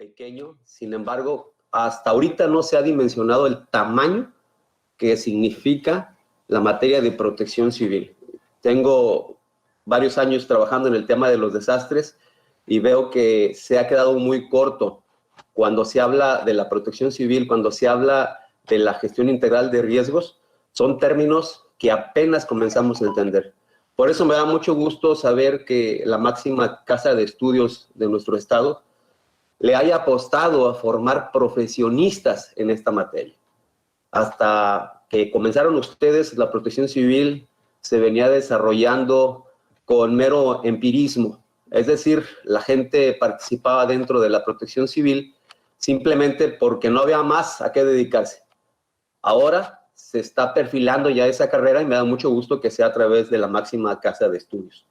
pequeño, sin embargo, hasta ahorita no se ha dimensionado el tamaño que significa la materia de protección civil. Tengo varios años trabajando en el tema de los desastres y veo que se ha quedado muy corto cuando se habla de la protección civil, cuando se habla de la gestión integral de riesgos. Son términos que apenas comenzamos a entender. Por eso me da mucho gusto saber que la máxima casa de estudios de nuestro estado le haya apostado a formar profesionistas en esta materia. Hasta que comenzaron ustedes, la protección civil se venía desarrollando con mero empirismo. Es decir, la gente participaba dentro de la protección civil simplemente porque no había más a qué dedicarse. Ahora se está perfilando ya esa carrera y me da mucho gusto que sea a través de la máxima casa de estudios.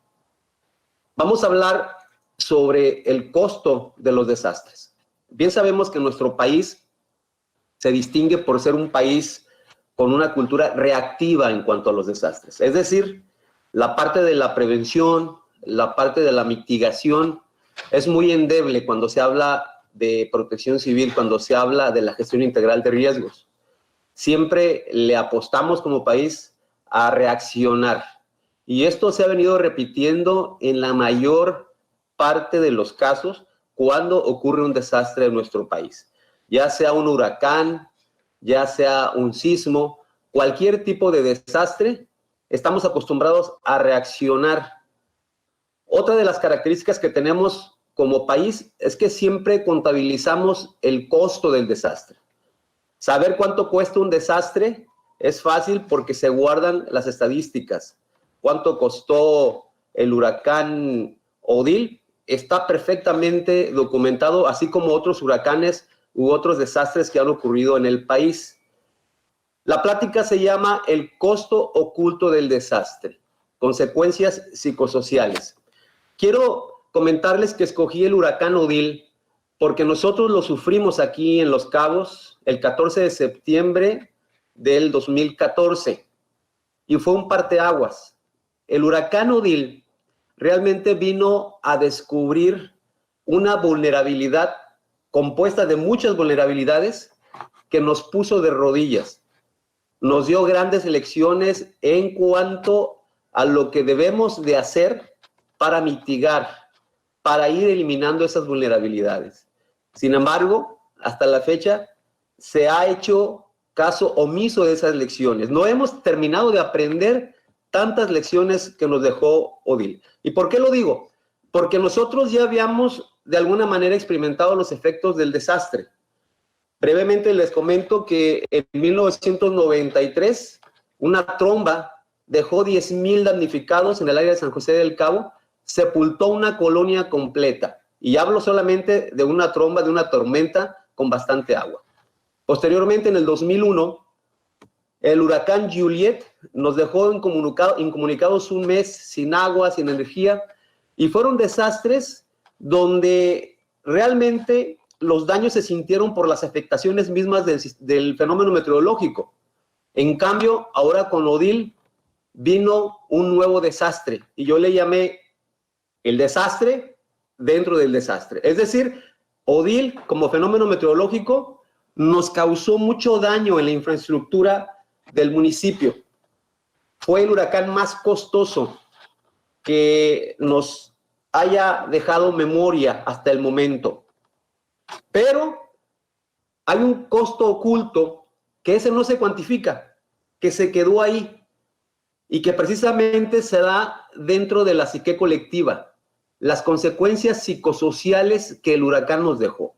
Vamos a hablar sobre el costo de los desastres. Bien sabemos que nuestro país se distingue por ser un país con una cultura reactiva en cuanto a los desastres. Es decir, la parte de la prevención, la parte de la mitigación es muy endeble cuando se habla de protección civil, cuando se habla de la gestión integral de riesgos. Siempre le apostamos como país a reaccionar. Y esto se ha venido repitiendo en la mayor parte de los casos cuando ocurre un desastre en nuestro país. Ya sea un huracán, ya sea un sismo, cualquier tipo de desastre, estamos acostumbrados a reaccionar. Otra de las características que tenemos como país es que siempre contabilizamos el costo del desastre. Saber cuánto cuesta un desastre es fácil porque se guardan las estadísticas. Cuánto costó el huracán Odil está perfectamente documentado, así como otros huracanes u otros desastres que han ocurrido en el país. La plática se llama el costo oculto del desastre, consecuencias psicosociales. Quiero comentarles que escogí el huracán Odil porque nosotros lo sufrimos aquí en Los Cabos el 14 de septiembre del 2014 y fue un parteaguas. El huracán Odil realmente vino a descubrir una vulnerabilidad compuesta de muchas vulnerabilidades que nos puso de rodillas. Nos dio grandes lecciones en cuanto a lo que debemos de hacer para mitigar, para ir eliminando esas vulnerabilidades. Sin embargo, hasta la fecha se ha hecho caso omiso de esas lecciones. No hemos terminado de aprender tantas lecciones que nos dejó Odil. ¿Y por qué lo digo? Porque nosotros ya habíamos de alguna manera experimentado los efectos del desastre. Brevemente les comento que en 1993 una tromba dejó 10,000 damnificados en el área de San José del Cabo, sepultó una colonia completa. Y hablo solamente de una tromba, de una tormenta con bastante agua. Posteriormente, en el 2001, el huracán Juliet nos dejó incomunicados un mes sin agua, sin energía, y fueron desastres donde realmente los daños se sintieron por las afectaciones mismas del fenómeno meteorológico. En cambio, ahora con Odil vino un nuevo desastre, y yo le llamé el desastre dentro del desastre. Es decir, Odil, como fenómeno meteorológico, nos causó mucho daño en la infraestructura del municipio. Fue el huracán más costoso que nos haya dejado memoria hasta el momento. Pero hay un costo oculto que ese no se cuantifica, que se quedó ahí y que precisamente se da dentro de la psique colectiva, las consecuencias psicosociales que el huracán nos dejó.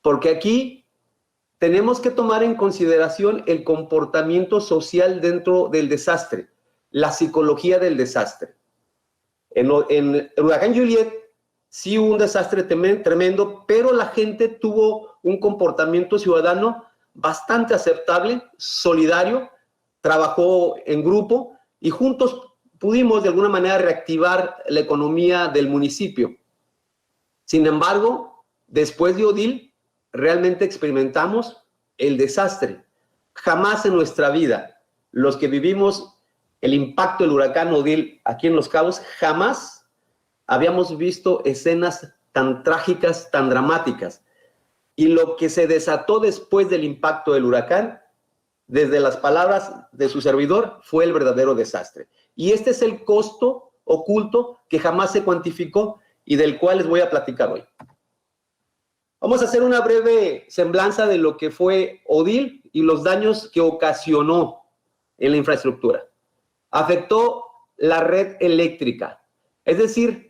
Porque aquí tenemos que tomar en consideración el comportamiento social dentro del desastre, la psicología del desastre. En el huracán Juliet sí hubo un desastre tremendo, pero la gente tuvo un comportamiento ciudadano bastante aceptable, solidario, trabajó en grupo y juntos pudimos de alguna manera reactivar la economía del municipio. Sin embargo, después de Odil, realmente experimentamos el desastre. Jamás en nuestra vida, los que vivimos el impacto del huracán Odil aquí en Los Cabos, jamás habíamos visto escenas tan trágicas, tan dramáticas. y lo que se desató después del impacto del huracán, desde las palabras de su servidor, fue el verdadero desastre. Y este es el costo oculto que jamás se cuantificó y del cual les voy a platicar hoy. Vamos a hacer una breve semblanza de lo que fue Odil y los daños que ocasionó en la infraestructura. Afectó la red eléctrica, es decir,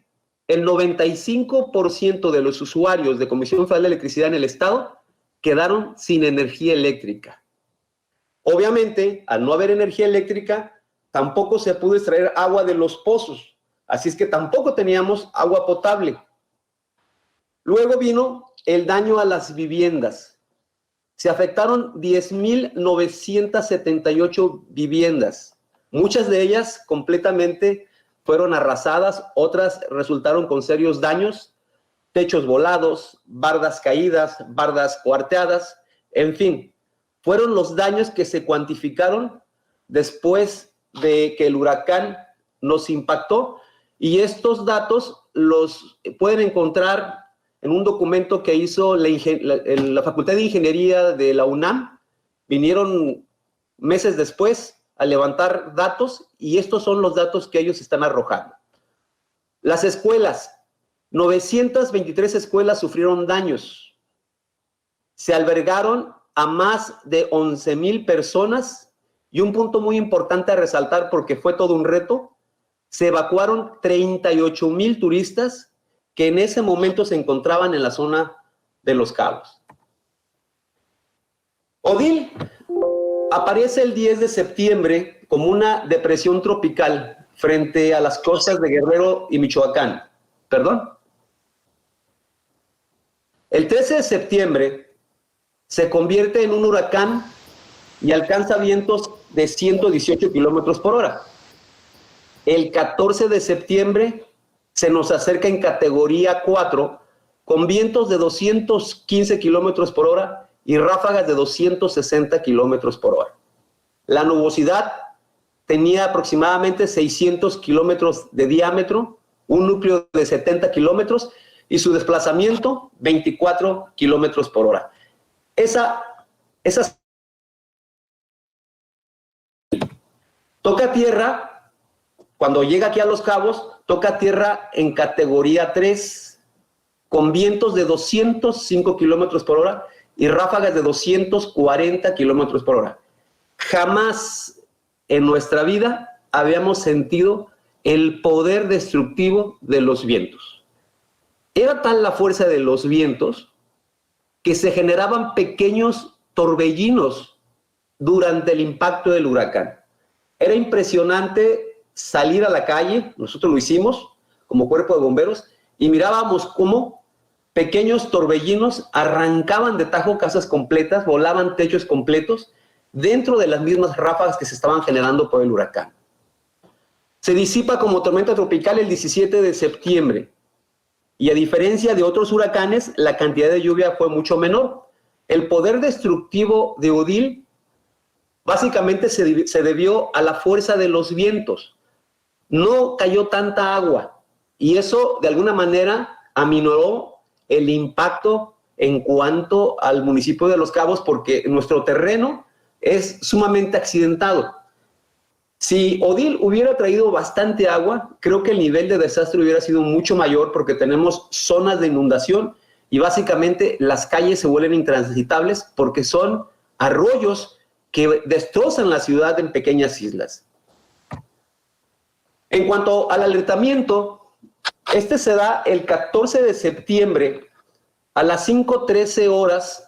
el 95% de los usuarios de Comisión Federal de Electricidad en el estado quedaron sin energía eléctrica. Obviamente, al no haber energía eléctrica, tampoco se pudo extraer agua de los pozos, así es que tampoco teníamos agua potable. Luego vino el daño a las viviendas. Se afectaron 10,978 viviendas. Muchas de ellas completamente fueron arrasadas, otras resultaron con serios daños, techos volados, bardas caídas, bardas cuarteadas, en fin, fueron los daños que se cuantificaron después de que el huracán nos impactó, y estos datos los pueden encontrar en un documento que hizo la Facultad de Ingeniería de la UNAM. Vinieron meses después a levantar datos y estos son los datos que ellos están arrojando. Las escuelas, 923 escuelas sufrieron daños. Se albergaron a más de 11,000 personas y un punto muy importante a resaltar porque fue todo un reto, se evacuaron 38,000 turistas que en ese momento se encontraban en la zona de Los Cabos. Odil aparece el 10 de septiembre como una depresión tropical frente a las costas de Guerrero y Michoacán. ¿Perdón? El 13 de septiembre se convierte en un huracán y alcanza vientos de 118 kilómetros por hora. El 14 de septiembre se nos acerca en categoría 4 con vientos de 215 kilómetros por hora y ráfagas de 260 kilómetros por hora. La nubosidad tenía aproximadamente 600 kilómetros de diámetro, un núcleo de 70 kilómetros y su desplazamiento 24 kilómetros por hora. Esas toca tierra, cuando llega aquí a Los Cabos, toca tierra en categoría 3, con vientos de 205 kilómetros por hora y ráfagas de 240 kilómetros por hora. Jamás en nuestra vida habíamos sentido el poder destructivo de los vientos. Era tal la fuerza de los vientos que se generaban pequeños torbellinos durante el impacto del huracán. Era impresionante salir a la calle, nosotros lo hicimos como cuerpo de bomberos, y mirábamos cómo pequeños torbellinos arrancaban de tajo casas completas, volaban techos completos, dentro de las mismas ráfagas que se estaban generando por el huracán. Se disipa como tormenta tropical el 17 de septiembre, y a diferencia de otros huracanes, la cantidad de lluvia fue mucho menor. El poder destructivo de Odil básicamente se debió a la fuerza de los vientos. No cayó tanta agua y eso de alguna manera aminoró el impacto en cuanto al municipio de Los Cabos porque nuestro terreno es sumamente accidentado. Si Odil hubiera traído bastante agua, creo que el nivel de desastre hubiera sido mucho mayor porque tenemos zonas de inundación y básicamente las calles se vuelven intransitables porque son arroyos que destrozan la ciudad en pequeñas islas. En cuanto al alertamiento, este se da el 14 de septiembre a las 5:13 horas.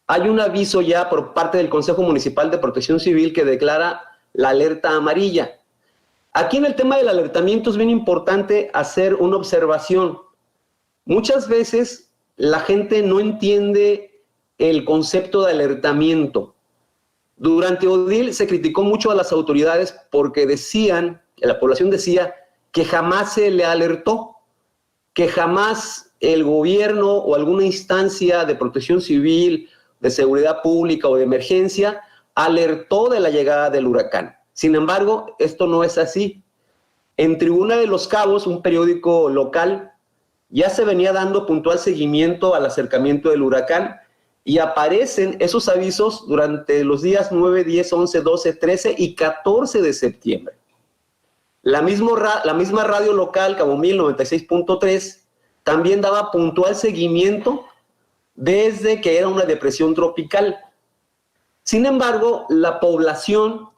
Hay un aviso ya por parte del Consejo Municipal de Protección Civil que declara la alerta amarilla. Aquí en el tema del alertamiento es bien importante hacer una observación. Muchas veces la gente no entiende el concepto de alertamiento. Durante Odil se criticó mucho a las autoridades porque decían, la población decía, que jamás se le alertó, que jamás el gobierno o alguna instancia de protección civil, de seguridad pública o de emergencia alertó de la llegada del huracán. Sin embargo, esto no es así. En Tribuna de Los Cabos, un periódico local, ya se venía dando puntual seguimiento al acercamiento del huracán y aparecen esos avisos durante los días 9, 10, 11, 12, 13 y 14 de septiembre. La misma radio local, Cabo Mil 96.3, también daba puntual seguimiento desde que era una depresión tropical. Sin embargo, la población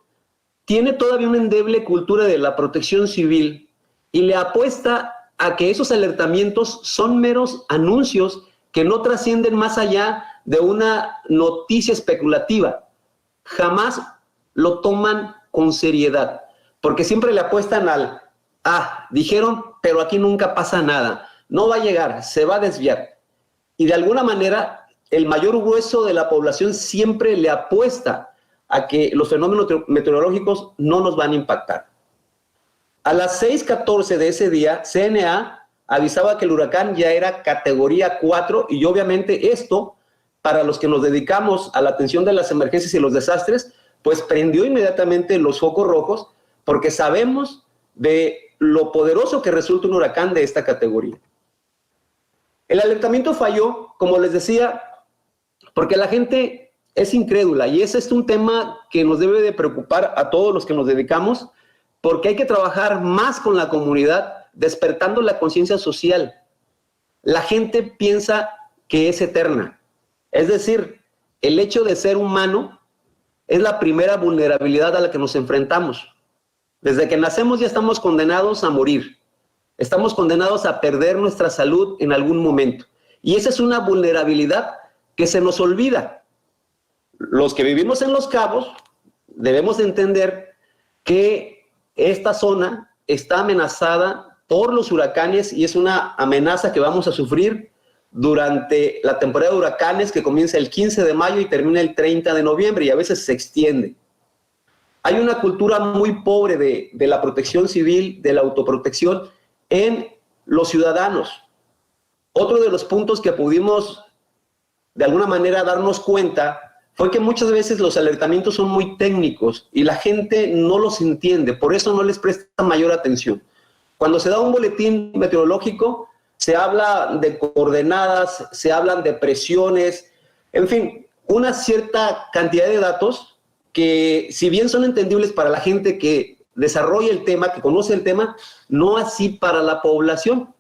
tiene todavía una endeble cultura de la protección civil y le apuesta a que esos alertamientos son meros anuncios que no trascienden más allá de una noticia especulativa. Jamás lo toman con seriedad, porque siempre le apuestan al, dijeron, pero aquí nunca pasa nada, no va a llegar, se va a desviar. Y de alguna manera, el mayor grueso de la población siempre le apuesta a que los fenómenos meteorológicos no nos van a impactar. A las 6:14 de ese día, CNA avisaba que el huracán ya era categoría 4 y obviamente esto, para los que nos dedicamos a la atención de las emergencias y los desastres, pues prendió inmediatamente los focos rojos porque sabemos de lo poderoso que resulta un huracán de esta categoría. El alertamiento falló, como les decía, porque la gente es incrédula y ese es un tema que nos debe de preocupar a todos los que nos dedicamos, porque hay que trabajar más con la comunidad, despertando la conciencia social. La gente piensa que es eterna. Es decir, el hecho de ser humano es la primera vulnerabilidad a la que nos enfrentamos. Desde que nacemos ya estamos condenados a morir. Estamos condenados a perder nuestra salud en algún momento. Y esa es una vulnerabilidad que se nos olvida. Los que vivimos en Los Cabos debemos entender que esta zona está amenazada por los huracanes y es una amenaza que vamos a sufrir durante la temporada de huracanes que comienza el 15 de mayo y termina el 30 de noviembre y a veces se extiende. Hay una cultura muy pobre de la protección civil, de la autoprotección en los ciudadanos. Otro de los puntos que pudimos de alguna manera darnos cuenta fue que muchas veces los alertamientos son muy técnicos y la gente no los entiende, por eso no les presta mayor atención. Cuando se da un boletín meteorológico, se habla de coordenadas, se hablan de presiones, en fin, una cierta cantidad de datos que, si bien son entendibles para la gente que desarrolla el tema, que conoce el tema, no así para la población.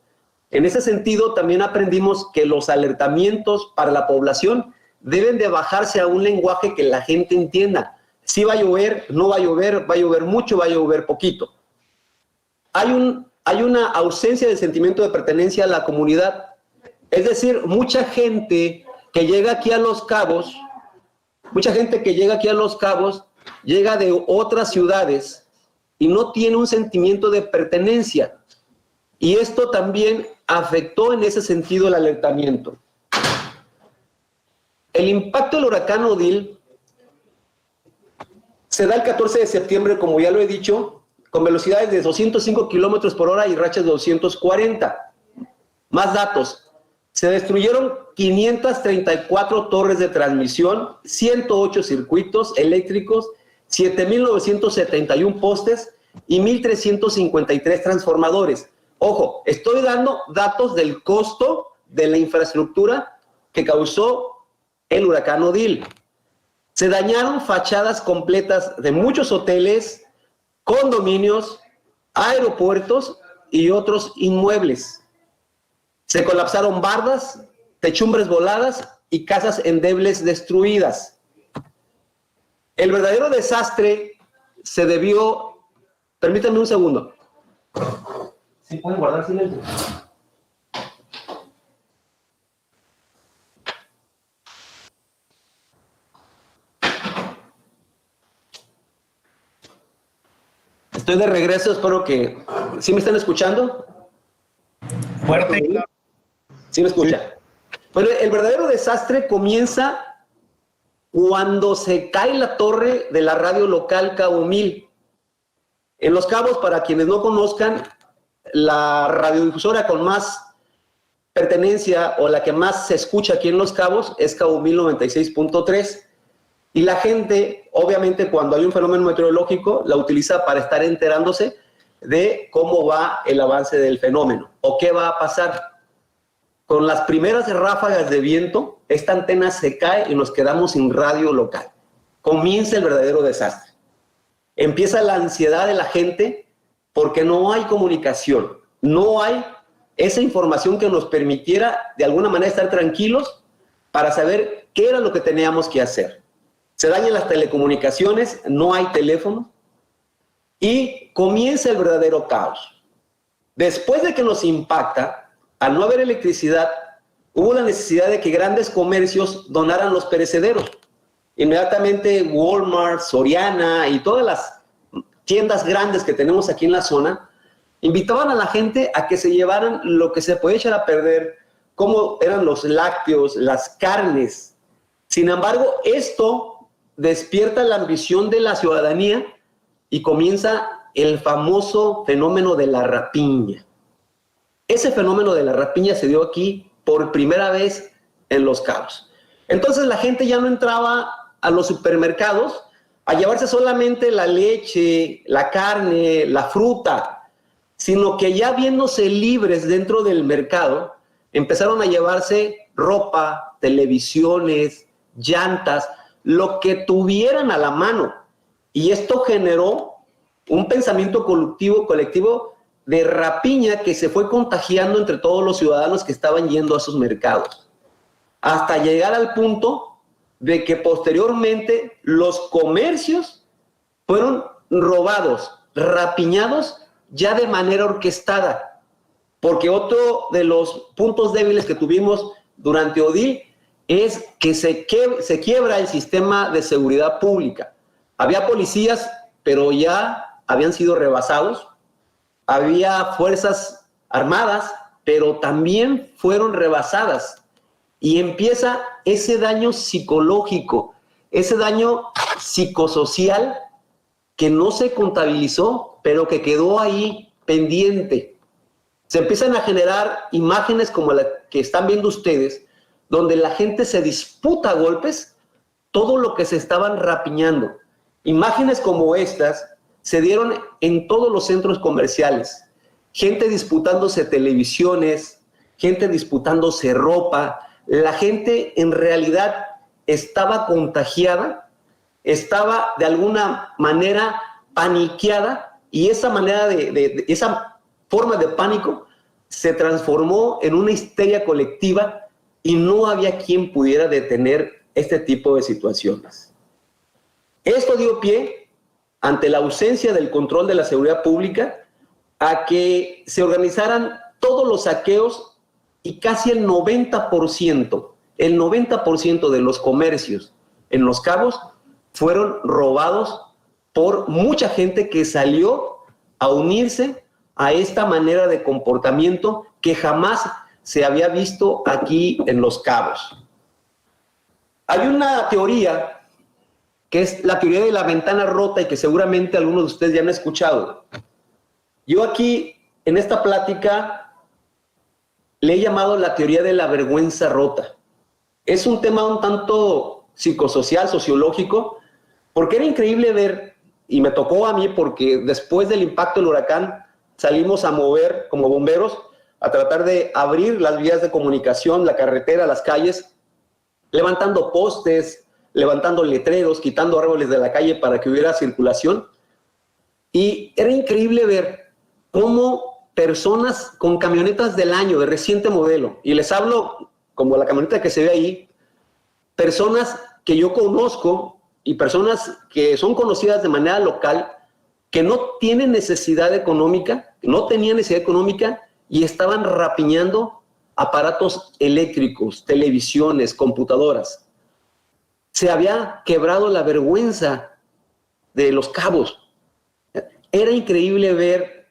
En ese sentido, también aprendimos que los alertamientos para la población deben de bajarse a un lenguaje que la gente entienda. Si va a llover, no va a llover mucho, va a llover poquito. Hay una ausencia de sentimiento de pertenencia a la comunidad. Es decir, mucha gente que llega aquí a Los Cabos, llega de otras ciudades y no tiene un sentimiento de pertenencia. Y esto también afectó en ese sentido el alertamiento. El impacto del huracán Odile se da el 14 de septiembre, como ya lo he dicho, con velocidades de 205 kilómetros por hora y rachas de 240. Más datos. Se destruyeron 534 torres de transmisión, 108 circuitos eléctricos, 7,971 postes y 1,353 transformadores. Ojo, estoy dando datos del costo de la infraestructura que causó el huracán Odile. Se dañaron fachadas completas de muchos hoteles, condominios, aeropuertos y otros inmuebles. Se colapsaron bardas, techumbres voladas y casas endebles destruidas. El verdadero desastre se debió... Permítanme un segundo. ¿Sí pueden guardar silencio? Estoy de regreso, espero que... ¿Sí me están escuchando? Fuerte. ¿Sí me escucha? Sí. Bueno, el verdadero desastre comienza cuando se cae la torre de la radio local Cabo Mil. En Los Cabos, para quienes no conozcan, la radiodifusora con más pertenencia o la que más se escucha aquí en Los Cabos es Cabo Mil 96.3. Y la gente, obviamente, cuando hay un fenómeno meteorológico, la utiliza para estar enterándose de cómo va el avance del fenómeno o qué va a pasar. Con las primeras ráfagas de viento, esta antena se cae y nos quedamos sin radio local. Comienza el verdadero desastre. Empieza la ansiedad de la gente porque no hay comunicación, no hay esa información que nos permitiera de alguna manera estar tranquilos para saber qué era lo que teníamos que hacer. Se dañan las telecomunicaciones, no hay teléfono y comienza el verdadero caos. Después de que nos impacta, al no haber electricidad, hubo la necesidad de que grandes comercios donaran los perecederos. Inmediatamente Walmart, Soriana y todas las tiendas grandes que tenemos aquí en la zona invitaban a la gente a que se llevaran lo que se podía echar a perder, como eran los lácteos, las carnes. Sin embargo, esto despierta la ambición de la ciudadanía y comienza el famoso fenómeno de la rapiña. Ese fenómeno de la rapiña se dio aquí por primera vez en Los Cabos. Entonces la gente ya no entraba a los supermercados a llevarse solamente la leche, la carne, la fruta, sino que ya viéndose libres dentro del mercado, empezaron a llevarse ropa, televisiones, llantas, lo que tuvieran a la mano. Y esto generó un pensamiento colectivo de rapiña que se fue contagiando entre todos los ciudadanos que estaban yendo a sus mercados, hasta llegar al punto de que posteriormente los comercios fueron robados, rapiñados ya de manera orquestada, porque otro de los puntos débiles que tuvimos durante Odil es que se quiebra el sistema de seguridad pública. Había policías, pero ya habían sido rebasados, había fuerzas armadas, pero también fueron rebasadas. Y empieza ese daño psicológico, ese daño psicosocial que no se contabilizó, pero que quedó ahí pendiente. Se empiezan a generar imágenes como la que están viendo ustedes, donde la gente se disputa a golpes todo lo que se estaban rapiñando. Imágenes como estas se dieron en todos los centros comerciales. Gente disputándose televisiones, gente disputándose ropa. La gente en realidad estaba contagiada, estaba de alguna manera paniqueada, y esa manera esa forma de pánico se transformó en una histeria colectiva y no había quien pudiera detener este tipo de situaciones. Esto dio pie, ante la ausencia del control de la seguridad pública, a que se organizaran todos los saqueos, y casi el 90% de los comercios en Los Cabos fueron robados por mucha gente que salió a unirse a esta manera de comportamiento que jamás se había visto aquí en Los Cabos. Hay una teoría que es la teoría de la ventana rota y que seguramente algunos de ustedes ya han escuchado. Yo aquí, en esta plática, le he llamado la teoría de la vergüenza rota. Es un tema un tanto psicosocial, sociológico, porque era increíble ver, y me tocó a mí porque después del impacto del huracán salimos a mover como bomberos, a tratar de abrir las vías de comunicación, la carretera, las calles, levantando postes, levantando letreros, quitando árboles de la calle para que hubiera circulación. Y era increíble ver cómo personas con camionetas del año, de reciente modelo, y les hablo como la camioneta que se ve ahí, personas que yo conozco y personas que son conocidas de manera local, que no tienen necesidad económica, no tenían necesidad económica y estaban rapiñando aparatos eléctricos, televisiones, computadoras. Se había quebrado la vergüenza de Los Cabos. Era increíble ver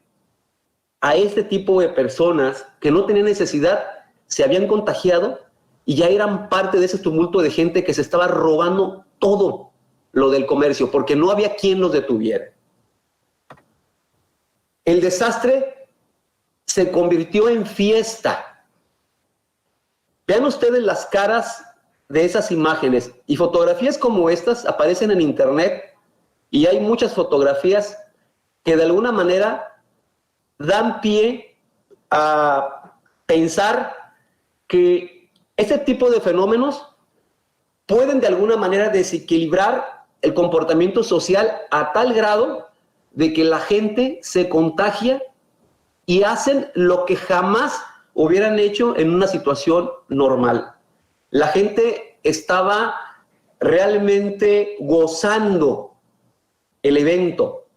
a este tipo de personas que no tenían necesidad, se habían contagiado y ya eran parte de ese tumulto de gente que se estaba robando todo lo del comercio, porque no había quien los detuviera. El desastre se convirtió en fiesta. Vean ustedes las caras de esas imágenes, y fotografías como estas aparecen en internet, y hay muchas fotografías que de alguna manera dan pie a pensar que este tipo de fenómenos pueden de alguna manera desequilibrar el comportamiento social a tal grado de que la gente se contagia y hacen lo que jamás hubieran hecho en una situación normal. La gente estaba realmente gozando el evento.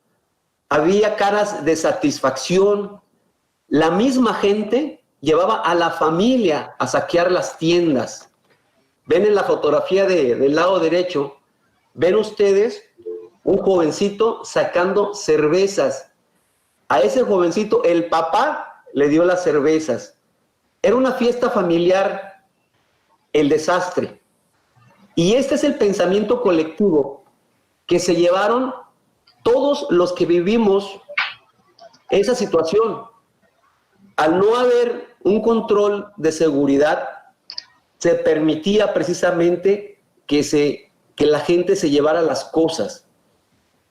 Había caras de satisfacción. La misma gente llevaba a la familia a saquear las tiendas. Ven en la fotografía del lado derecho, ven ustedes un jovencito sacando cervezas. A ese jovencito el papá le dio las cervezas. Era una fiesta familiar, el desastre. Y este es el pensamiento colectivo que se llevaron todos los que vivimos esa situación. Al no haber un control de seguridad, se permitía precisamente que la gente se llevara las cosas.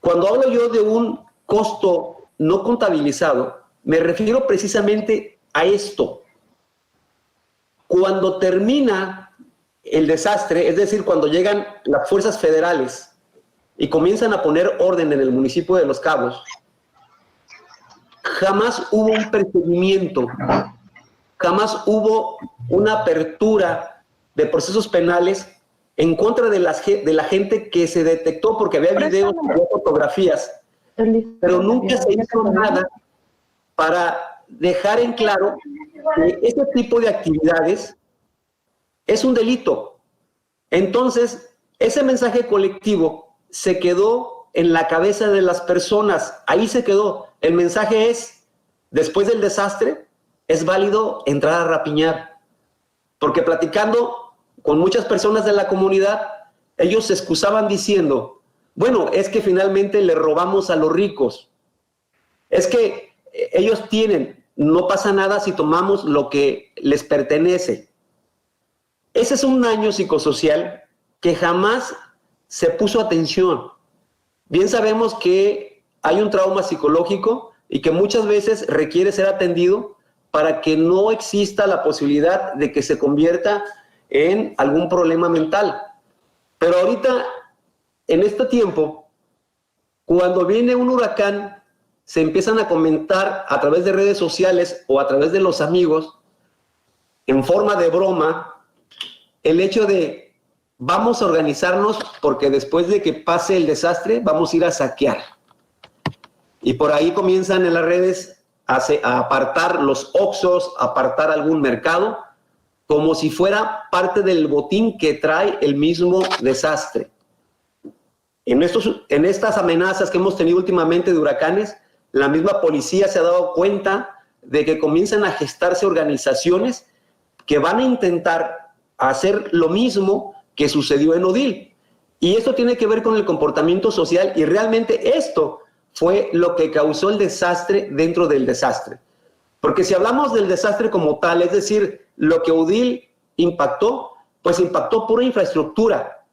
Cuando hablo yo de un costo no contabilizado, me refiero precisamente a esto. Cuando termina el desastre, es decir, cuando llegan las fuerzas federales y comienzan a poner orden en el municipio de Los Cabos, jamás hubo un perseguimiento, jamás hubo una apertura de procesos penales en contra de la gente que se detectó, porque había videos, había fotografías, pero nunca se hizo nada para dejar en claro que este tipo de actividades es un delito. Entonces, ese mensaje colectivo se quedó en la cabeza de las personas, ahí se quedó. El mensaje es, después del desastre, es válido entrar a rapiñar. Porque platicando con muchas personas de la comunidad, ellos se excusaban diciendo, bueno, es que finalmente le robamos a los ricos. Es que ellos tienen, no pasa nada si tomamos lo que les pertenece. Ese es un daño psicosocial que jamás se puso atención. Bien sabemos que hay un trauma psicológico y que muchas veces requiere ser atendido para que no exista la posibilidad de que se convierta en algún problema mental. Pero ahorita, en este tiempo, cuando viene un huracán, se empiezan a comentar a través de redes sociales o a través de los amigos, en forma de broma, el hecho de vamos a organizarnos porque después de que pase el desastre vamos a ir a saquear. Y por ahí comienzan en las redes a apartar los Oxxos, a apartar algún mercado, como si fuera parte del botín que trae el mismo desastre. En estas amenazas que hemos tenido últimamente de huracanes, la misma policía se ha dado cuenta de que comienzan a gestarse organizaciones que van a intentar hacer lo mismo que sucedió en Odil. Y esto tiene que ver con el comportamiento social y realmente esto fue lo que causó el desastre dentro del desastre. Porque si hablamos del desastre como tal, es decir, lo que Odil impactó, pues impactó pura infraestructura.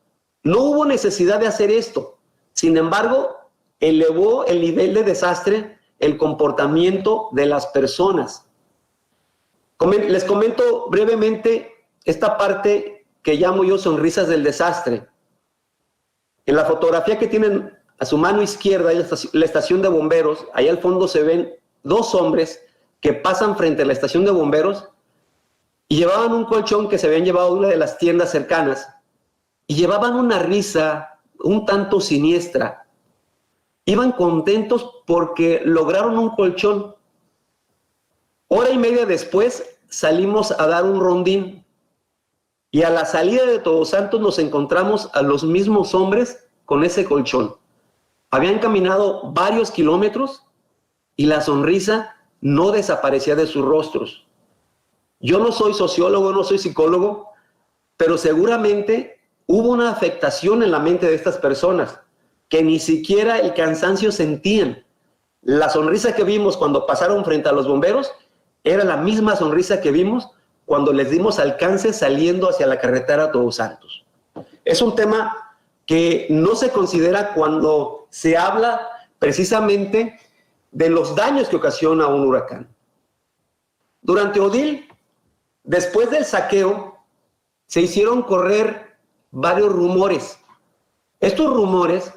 No hubo necesidad de hacer esto. Sin embargo, elevó el nivel de desastre el comportamiento de las personas. Les comento brevemente esta parte que llamo yo sonrisas del desastre. En la fotografía que tienen a su mano izquierda, la estación de bomberos, ahí al fondo se ven dos hombres que pasan frente a la estación de bomberos y llevaban un colchón que se habían llevado de una de las tiendas cercanas y llevaban una risa un tanto siniestra. Iban contentos porque lograron un colchón. Hora y media después salimos a dar un rondín y a la salida de Todos Santos nos encontramos a los mismos hombres con ese colchón. Habían caminado varios kilómetros y la sonrisa no desaparecía de sus rostros. Yo no soy sociólogo, no soy psicólogo, pero seguramente hubo una afectación en la mente de estas personas que ni siquiera el cansancio sentían. La sonrisa que vimos cuando pasaron frente a los bomberos era la misma sonrisa que vimos cuando les dimos alcance saliendo hacia la carretera Todos Santos. Es un tema que no se considera cuando se habla precisamente de los daños que ocasiona un huracán. Durante Odil, después del saqueo, se hicieron correr varios rumores. Estos rumores,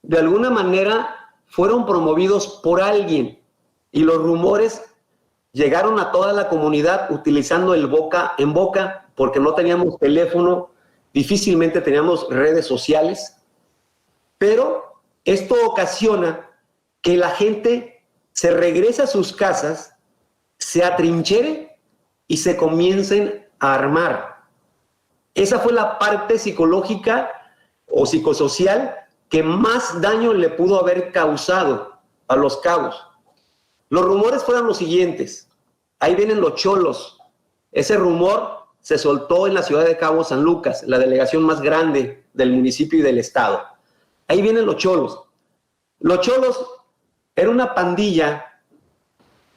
de alguna manera, fueron promovidos por alguien, y los rumores llegaron a toda la comunidad utilizando el boca en boca, porque no teníamos teléfono, difícilmente teníamos redes sociales, pero esto ocasiona que la gente se regrese a sus casas, se atrinchere y se comiencen a armar. Esa fue la parte psicológica o psicosocial que más daño le pudo haber causado a los Cabos. Los rumores fueron los siguientes. Ahí vienen los cholos. Ese rumor se soltó en la ciudad de Cabo San Lucas, la delegación más grande del municipio y del estado. Ahí vienen los cholos. Los cholos era una pandilla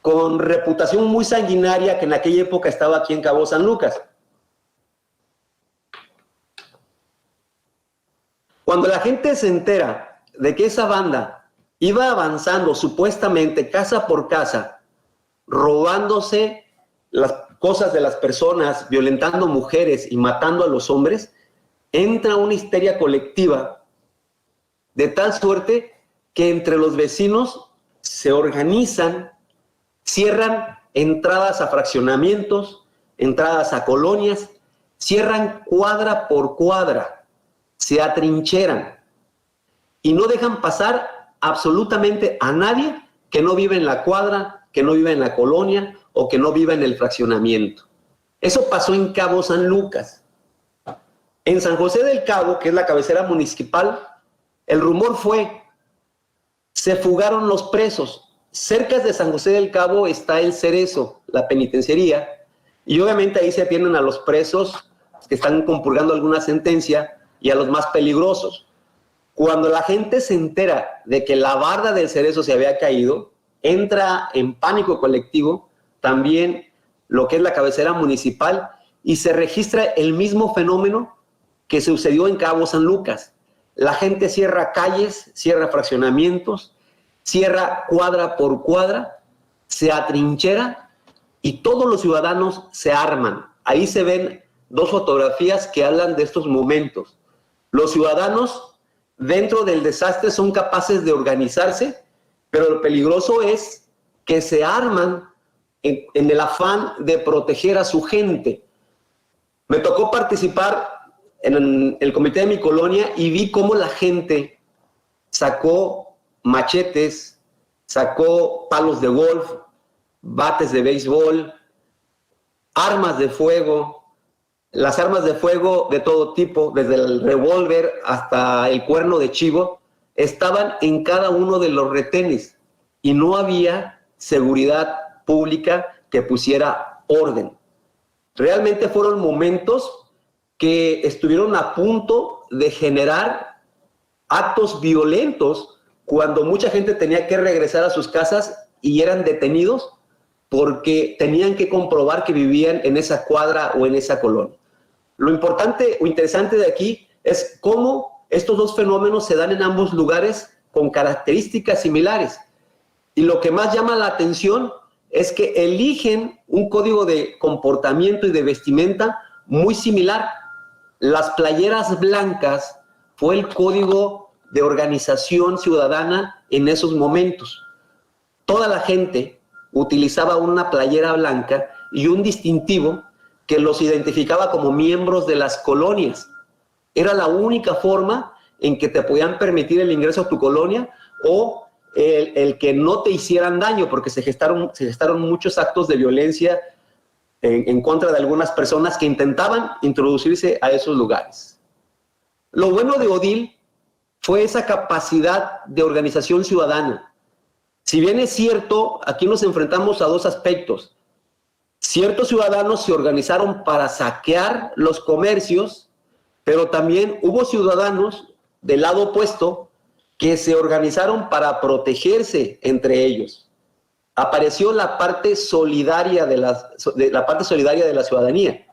con reputación muy sanguinaria que en aquella época estaba aquí en Cabo San Lucas. Cuando la gente se entera de que esa banda iba avanzando supuestamente casa por casa, robándose las cosas de las personas, violentando mujeres y matando a los hombres, entra una histeria colectiva de tal suerte que entre los vecinos se organizan, cierran entradas a fraccionamientos, entradas a colonias, cierran cuadra por cuadra, se atrincheran y no dejan pasar absolutamente a nadie que no vive en la cuadra, que no vive en la colonia o que no vive en el fraccionamiento. Eso pasó en Cabo San Lucas. En San José del Cabo, que es la cabecera municipal, el rumor fue: se fugaron los presos. Cerca de San José del Cabo está el Cerezo, la penitenciaría, y obviamente ahí se atienden a los presos que están compurgando alguna sentencia y a los más peligrosos. Cuando la gente se entera de que la barda del Cerezo se había caído, entra en pánico colectivo también lo que es la cabecera municipal y se registra el mismo fenómeno que sucedió en Cabo San Lucas. La gente cierra calles, cierra fraccionamientos, cierra cuadra por cuadra, se atrinchera y todos los ciudadanos se arman. Ahí se ven dos fotografías que hablan de estos momentos. Los ciudadanos dentro del desastre son capaces de organizarse, pero lo peligroso es que se arman en el afán de proteger a su gente. Me tocó participar en el comité de mi colonia y vi cómo la gente sacó machetes, sacó palos de golf, bates de béisbol, armas de fuego, las armas de fuego de todo tipo, desde el revólver hasta el cuerno de chivo, estaban en cada uno de los retenes y no había seguridad pública que pusiera orden. Realmente fueron momentos que estuvieron a punto de generar actos violentos cuando mucha gente tenía que regresar a sus casas y eran detenidos porque tenían que comprobar que vivían en esa cuadra o en esa colonia. Lo importante o interesante de aquí es cómo estos dos fenómenos se dan en ambos lugares con características similares. Y lo que más llama la atención es que eligen un código de comportamiento y de vestimenta muy similar. Las playeras blancas fue el código de organización ciudadana en esos momentos. Toda la gente utilizaba una playera blanca y un distintivo que los identificaba como miembros de las colonias. Era la única forma en que te podían permitir el ingreso a tu colonia o el que no te hicieran daño, porque se gestaron muchos actos de violencia en contra de algunas personas que intentaban introducirse a esos lugares. Lo bueno de Odil fue esa capacidad de organización ciudadana. Si bien es cierto, aquí nos enfrentamos a dos aspectos. Ciertos ciudadanos se organizaron para saquear los comercios, pero también hubo ciudadanos del lado opuesto que se organizaron para protegerse entre ellos. Apareció la parte solidaria de la ciudadanía.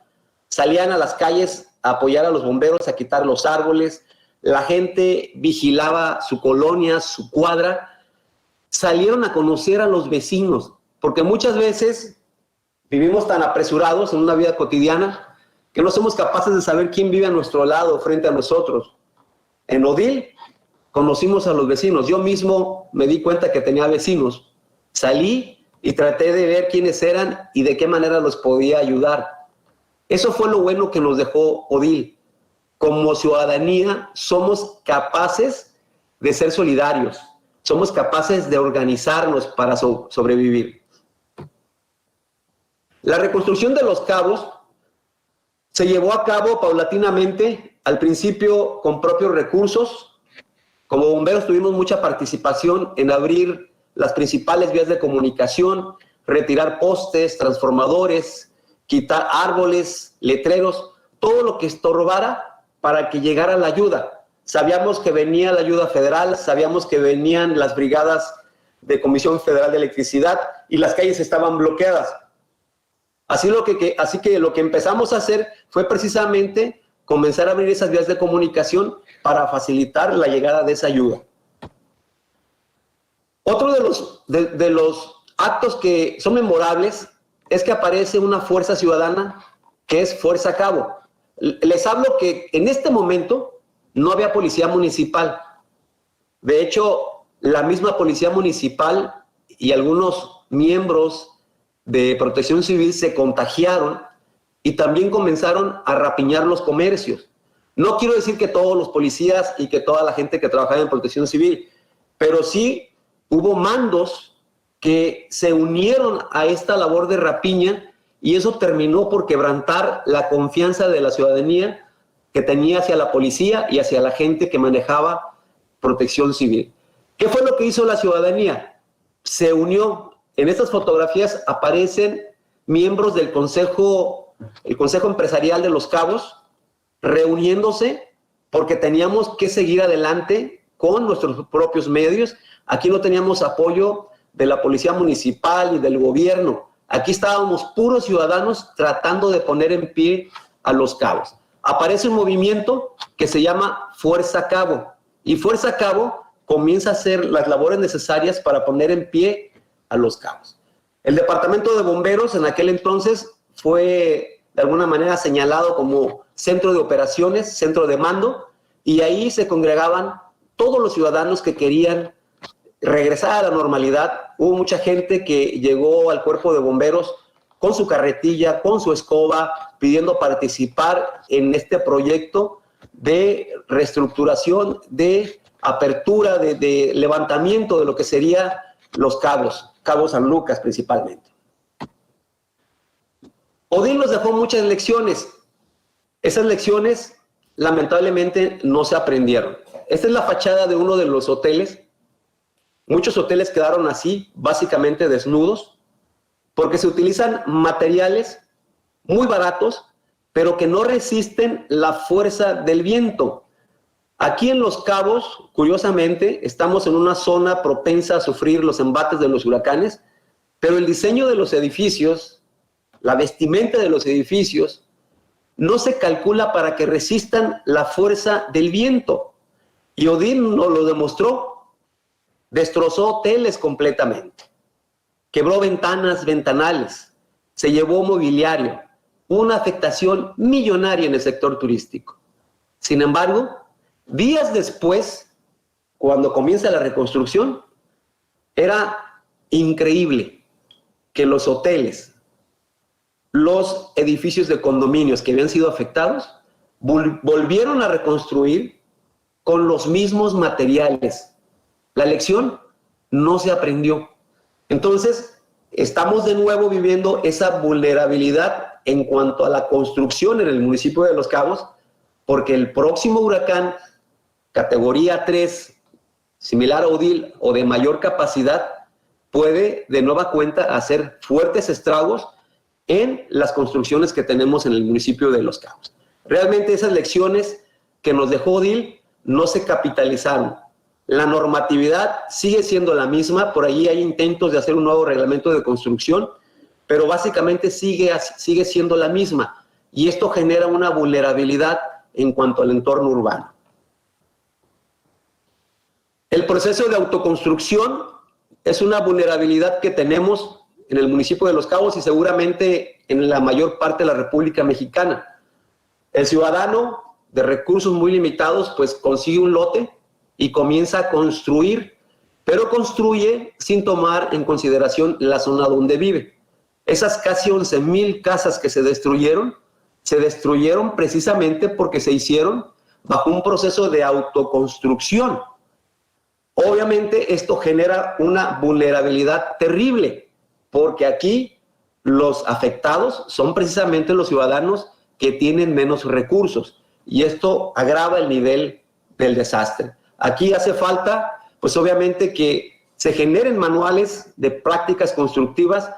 Salían a las calles a apoyar a los bomberos, a quitar los árboles. La gente vigilaba su colonia, su cuadra. Salieron a conocer a los vecinos, porque muchas veces vivimos tan apresurados en una vida cotidiana que no somos capaces de saber quién vive a nuestro lado, frente a nosotros. En Odil conocimos a los vecinos. Yo mismo me di cuenta que tenía vecinos. Salí y traté de ver quiénes eran y de qué manera los podía ayudar. Eso fue lo bueno que nos dejó Odil. Como ciudadanía somos capaces de ser solidarios, somos capaces de organizarnos para sobrevivir. La reconstrucción de Los Cabos se llevó a cabo paulatinamente, al principio con propios recursos. Como bomberos tuvimos mucha participación en abrir las principales vías de comunicación, retirar postes, transformadores, quitar árboles, letreros, todo lo que estorbara para que llegara la ayuda. Sabíamos que venía la ayuda federal, sabíamos que venían las brigadas de Comisión Federal de Electricidad y las calles estaban bloqueadas. Así que lo que empezamos a hacer fue precisamente comenzar a abrir esas vías de comunicación para facilitar la llegada de esa ayuda. Otro de los actos que son memorables es que aparece una fuerza ciudadana que es Fuerza Cabo. Les hablo que en este momento no había policía municipal. De hecho, la misma policía municipal y algunos miembros de Protección Civil se contagiaron y también comenzaron a rapiñar los comercios. No quiero decir que todos los policías y que toda la gente que trabajaba en Protección Civil, pero sí hubo mandos que se unieron a esta labor de rapiña y eso terminó por quebrantar la confianza de la ciudadanía que tenía hacia la policía y hacia la gente que manejaba Protección Civil. ¿Qué fue lo que hizo la ciudadanía? Se unió. En estas fotografías aparecen miembros del el Consejo Empresarial de Los Cabos, reuniéndose porque teníamos que seguir adelante con nuestros propios medios. Aquí no teníamos apoyo de la policía municipal y del gobierno. Aquí estábamos puros ciudadanos tratando de poner en pie a Los Cabos. Aparece un movimiento que se llama Fuerza Cabo y Fuerza Cabo comienza a hacer las labores necesarias para poner en pie a Los Cabos. El departamento de bomberos en aquel entonces fue de alguna manera señalado como centro de operaciones, centro de mando, y ahí se congregaban todos los ciudadanos que querían regresar a la normalidad. Hubo mucha gente que llegó al cuerpo de bomberos con su carretilla, con su escoba, pidiendo participar en este proyecto de reestructuración, de apertura, de levantamiento de lo que sería Los Cabos, Cabo San Lucas principalmente. Odil nos dejó muchas lecciones. Esas lecciones lamentablemente no se aprendieron. Esta es la fachada de uno de los hoteles. Muchos hoteles quedaron así, básicamente desnudos, porque se utilizan materiales muy baratos, pero que no resisten la fuerza del viento. Aquí en Los Cabos, curiosamente, estamos en una zona propensa a sufrir los embates de los huracanes, pero el diseño de los edificios, la vestimenta de los edificios, no se calcula para que resistan la fuerza del viento. Y Odil nos lo demostró. Destrozó hoteles completamente. Quebró ventanas, ventanales. Se llevó mobiliario. Una afectación millonaria en el sector turístico. Sin embargo, días después, cuando comienza la reconstrucción, era increíble que los hoteles, los edificios de condominios que habían sido afectados, volvieron a reconstruir con los mismos materiales. La lección no se aprendió. Entonces, estamos de nuevo viviendo esa vulnerabilidad en cuanto a la construcción en el municipio de Los Cabos, porque el próximo huracán, categoría 3, similar a Odil o de mayor capacidad, puede de nueva cuenta hacer fuertes estragos en las construcciones que tenemos en el municipio de Los Cabos. Realmente esas lecciones que nos dejó Odil no se capitalizaron. La normatividad sigue siendo la misma, por ahí hay intentos de hacer un nuevo reglamento de construcción, pero básicamente sigue siendo la misma, y esto genera una vulnerabilidad en cuanto al entorno urbano. El proceso de autoconstrucción es una vulnerabilidad que tenemos en el municipio de Los Cabos y seguramente en la mayor parte de la República Mexicana. El ciudadano de recursos muy limitados pues consigue un lote y comienza a construir, pero construye sin tomar en consideración la zona donde vive. Esas casi 11,000 casas que se destruyeron precisamente porque se hicieron bajo un proceso de autoconstrucción. Obviamente esto genera una vulnerabilidad terrible, porque aquí los afectados son precisamente los ciudadanos que tienen menos recursos, y esto agrava el nivel del desastre. Aquí hace falta, pues obviamente, que se generen manuales de prácticas constructivas,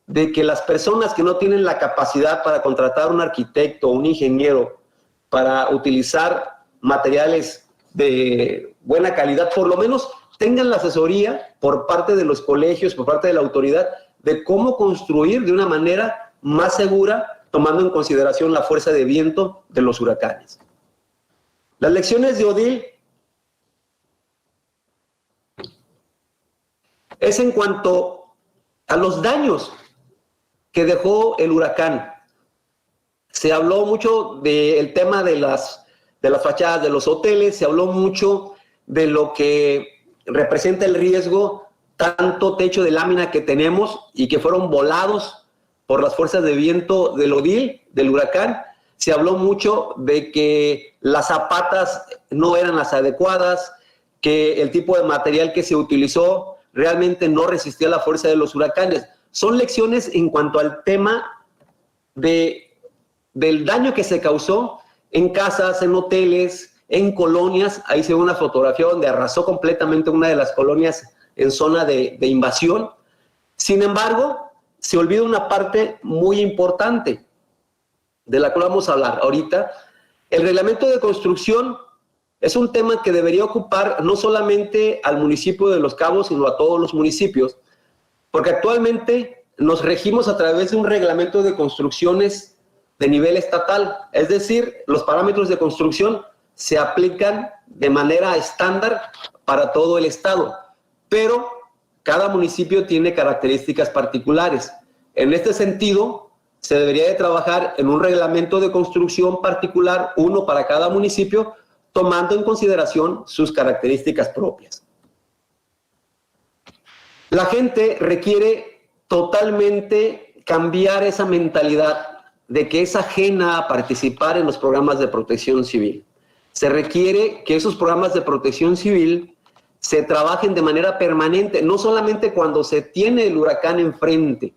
de que las personas que no tienen la capacidad para contratar un arquitecto o un ingeniero para utilizar materiales de buena calidad, por lo menos tengan la asesoría por parte de los colegios, por parte de la autoridad, de cómo construir de una manera más segura, tomando en consideración la fuerza de viento de los huracanes. Las lecciones de Odil es en cuanto a los daños que dejó el huracán. Se habló mucho del tema de las fachadas de los hoteles, se habló mucho de lo que representa el riesgo, tanto techo de lámina que tenemos y que fueron volados por las fuerzas de viento del Odil, del huracán. Se habló mucho de que las zapatas no eran las adecuadas, que el tipo de material que se utilizó realmente no resistía la fuerza de los huracanes. Son lecciones en cuanto al tema del daño que se causó en casas, en hoteles, en colonias. Ahí se ve una fotografía donde arrasó completamente una de las colonias en zona de invasión. Sin embargo, se olvida una parte muy importante de la cual vamos a hablar ahorita. El reglamento de construcción es un tema que debería ocupar no solamente al municipio de Los Cabos, sino a todos los municipios, porque actualmente nos regimos a través de un reglamento de construcciones de nivel estatal, es decir, los parámetros de construcción se aplican de manera estándar para todo el estado, pero cada municipio tiene características particulares. En este sentido, se debería de trabajar en un reglamento de construcción particular, uno para cada municipio, tomando en consideración sus características propias. La gente requiere totalmente cambiar esa mentalidad de que es ajena a participar en los programas de protección civil. Se requiere que esos programas de protección civil se trabajen de manera permanente, no solamente cuando se tiene el huracán enfrente,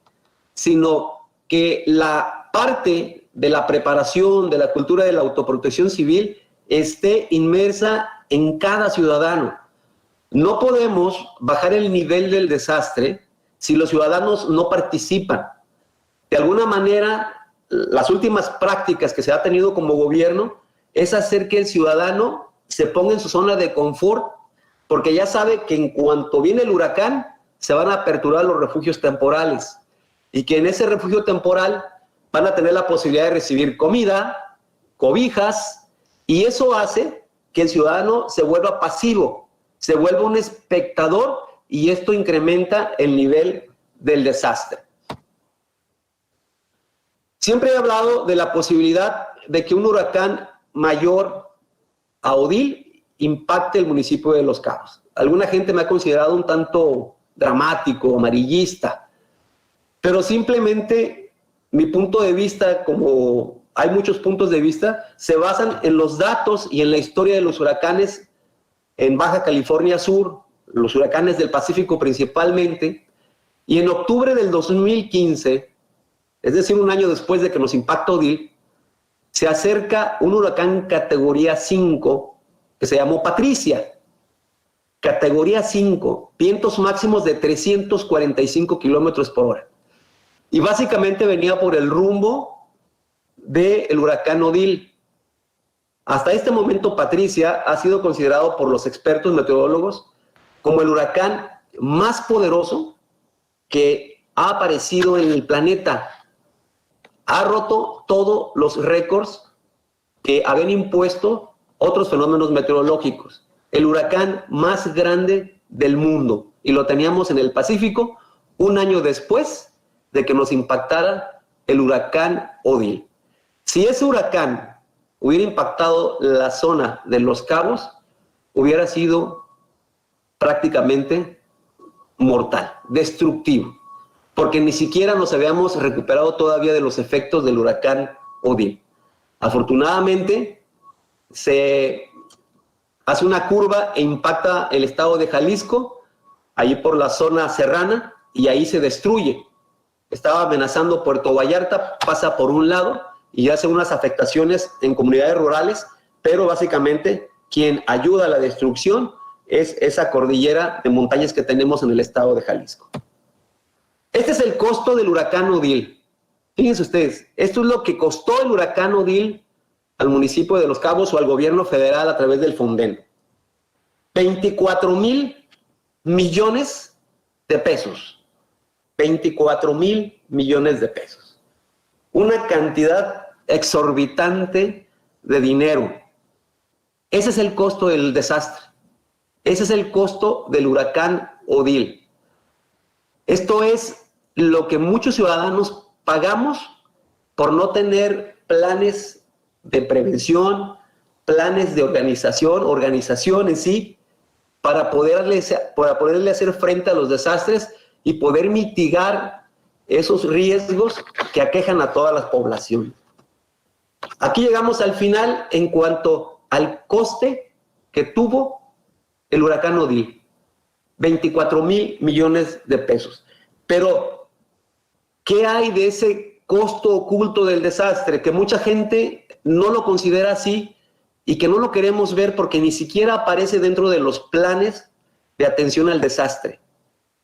sino que la parte de la preparación, de la cultura de la autoprotección civil esté inmersa en cada ciudadano. No podemos bajar el nivel del desastre si los ciudadanos no participan. De alguna manera, las últimas prácticas que se ha tenido como gobierno es hacer que el ciudadano se ponga en su zona de confort, porque ya sabe que en cuanto viene el huracán, se van a aperturar los refugios temporales y que en ese refugio temporal van a tener la posibilidad de recibir comida, cobijas, y eso hace que el ciudadano se vuelva pasivo, se vuelva un espectador, y esto incrementa el nivel del desastre. Siempre he hablado de la posibilidad de que un huracán mayor a Odil impacte el municipio de Los Cabos. Alguna gente me ha considerado un tanto dramático, amarillista, pero simplemente mi punto de vista, como hay muchos puntos de vista, se basan en los datos y en la historia de los huracanes en Baja California Sur, los huracanes del Pacífico principalmente, y en octubre del 2015, es decir, un año después de que nos impactó Odil, se acerca un huracán categoría 5 que se llamó Patricia. Categoría 5, vientos máximos de 345 kilómetros por hora. Y básicamente venía por el rumbo del huracán Odil. Hasta este momento, Patricia ha sido considerado por los expertos meteorólogos como el huracán más poderoso que ha aparecido en el planeta. Ha roto todos los récords que habían impuesto otros fenómenos meteorológicos. El huracán más grande del mundo. Y lo teníamos en el Pacífico un año después de que nos impactara el huracán Odil. Si ese huracán hubiera impactado la zona de Los Cabos, hubiera sido prácticamente mortal, destructivo, porque ni siquiera nos habíamos recuperado todavía de los efectos del huracán Odile. Afortunadamente, se hace una curva e impacta el estado de Jalisco, allí por la zona serrana, y ahí se destruye. Estaba amenazando Puerto Vallarta, pasa por un lado y hace unas afectaciones en comunidades rurales, pero básicamente quien ayuda a la destrucción es esa cordillera de montañas que tenemos en el estado de Jalisco. Este es el costo del huracán Odile. Fíjense ustedes, esto es lo que costó el huracán Odile al municipio de Los Cabos o al gobierno federal a través del Fonden. 24,000 millones de pesos. 24,000 millones de pesos. Una cantidad exorbitante de dinero. Ese es el costo del desastre. Ese es el costo del huracán Odile. Esto es lo que muchos ciudadanos pagamos por no tener planes de prevención, planes de organización en sí, para poderle hacer frente a los desastres y poder mitigar esos riesgos que aquejan a todas las poblaciones. Aquí llegamos al final en cuanto al coste que tuvo el huracán Odile. 24,000 millones de pesos. Pero, ¿qué hay de ese costo oculto del desastre? Que mucha gente no lo considera así y que no lo queremos ver porque ni siquiera aparece dentro de los planes de atención al desastre.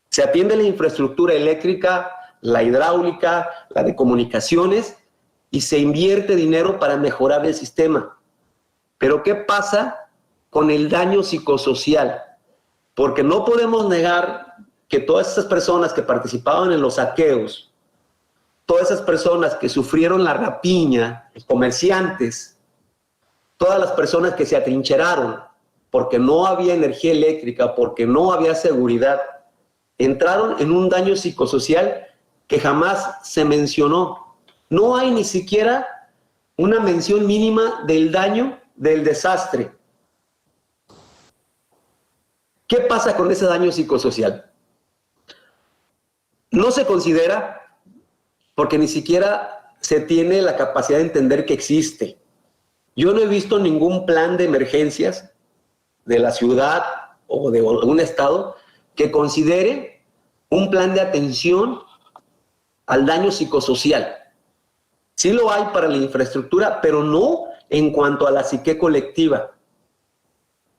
Se atiende la infraestructura eléctrica, la hidráulica, la de comunicaciones y se invierte dinero para mejorar el sistema. Pero ¿qué pasa con el daño psicosocial? Porque no podemos negar que todas esas personas que participaban en los saqueos, todas esas personas que sufrieron la rapiña, los comerciantes, todas las personas que se atrincheraron porque no había energía eléctrica, porque no había seguridad, entraron en un daño psicosocial que jamás se mencionó. No hay ni siquiera una mención mínima del daño del desastre. ¿Qué pasa con ese daño psicosocial? No se considera porque ni siquiera se tiene la capacidad de entender que existe. Yo no he visto ningún plan de emergencias de la ciudad o de algún estado que considere un plan de atención al daño psicosocial. Sí lo hay para la infraestructura, pero no en cuanto a la psique colectiva.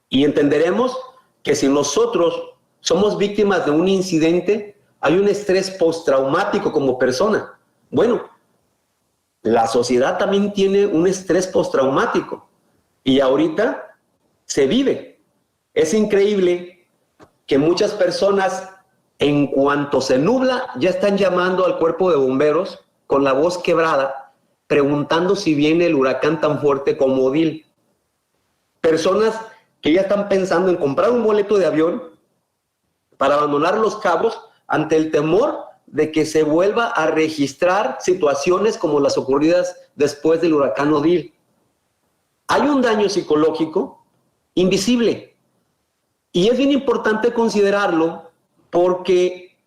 Y entenderemos que si nosotros somos víctimas de un incidente, hay un estrés postraumático como persona. Bueno, la sociedad también tiene un estrés postraumático y ahorita se vive. Es increíble que muchas personas, en cuanto se nubla, ya están llamando al cuerpo de bomberos con la voz quebrada, preguntando si viene el huracán tan fuerte como Odile. Personas que ya están pensando en comprar un boleto de avión para abandonar Los Cabos ante el temor de que se vuelva a registrar situaciones como las ocurridas después del huracán Odile. Hay un daño psicológico invisible y es bien importante considerarlo porque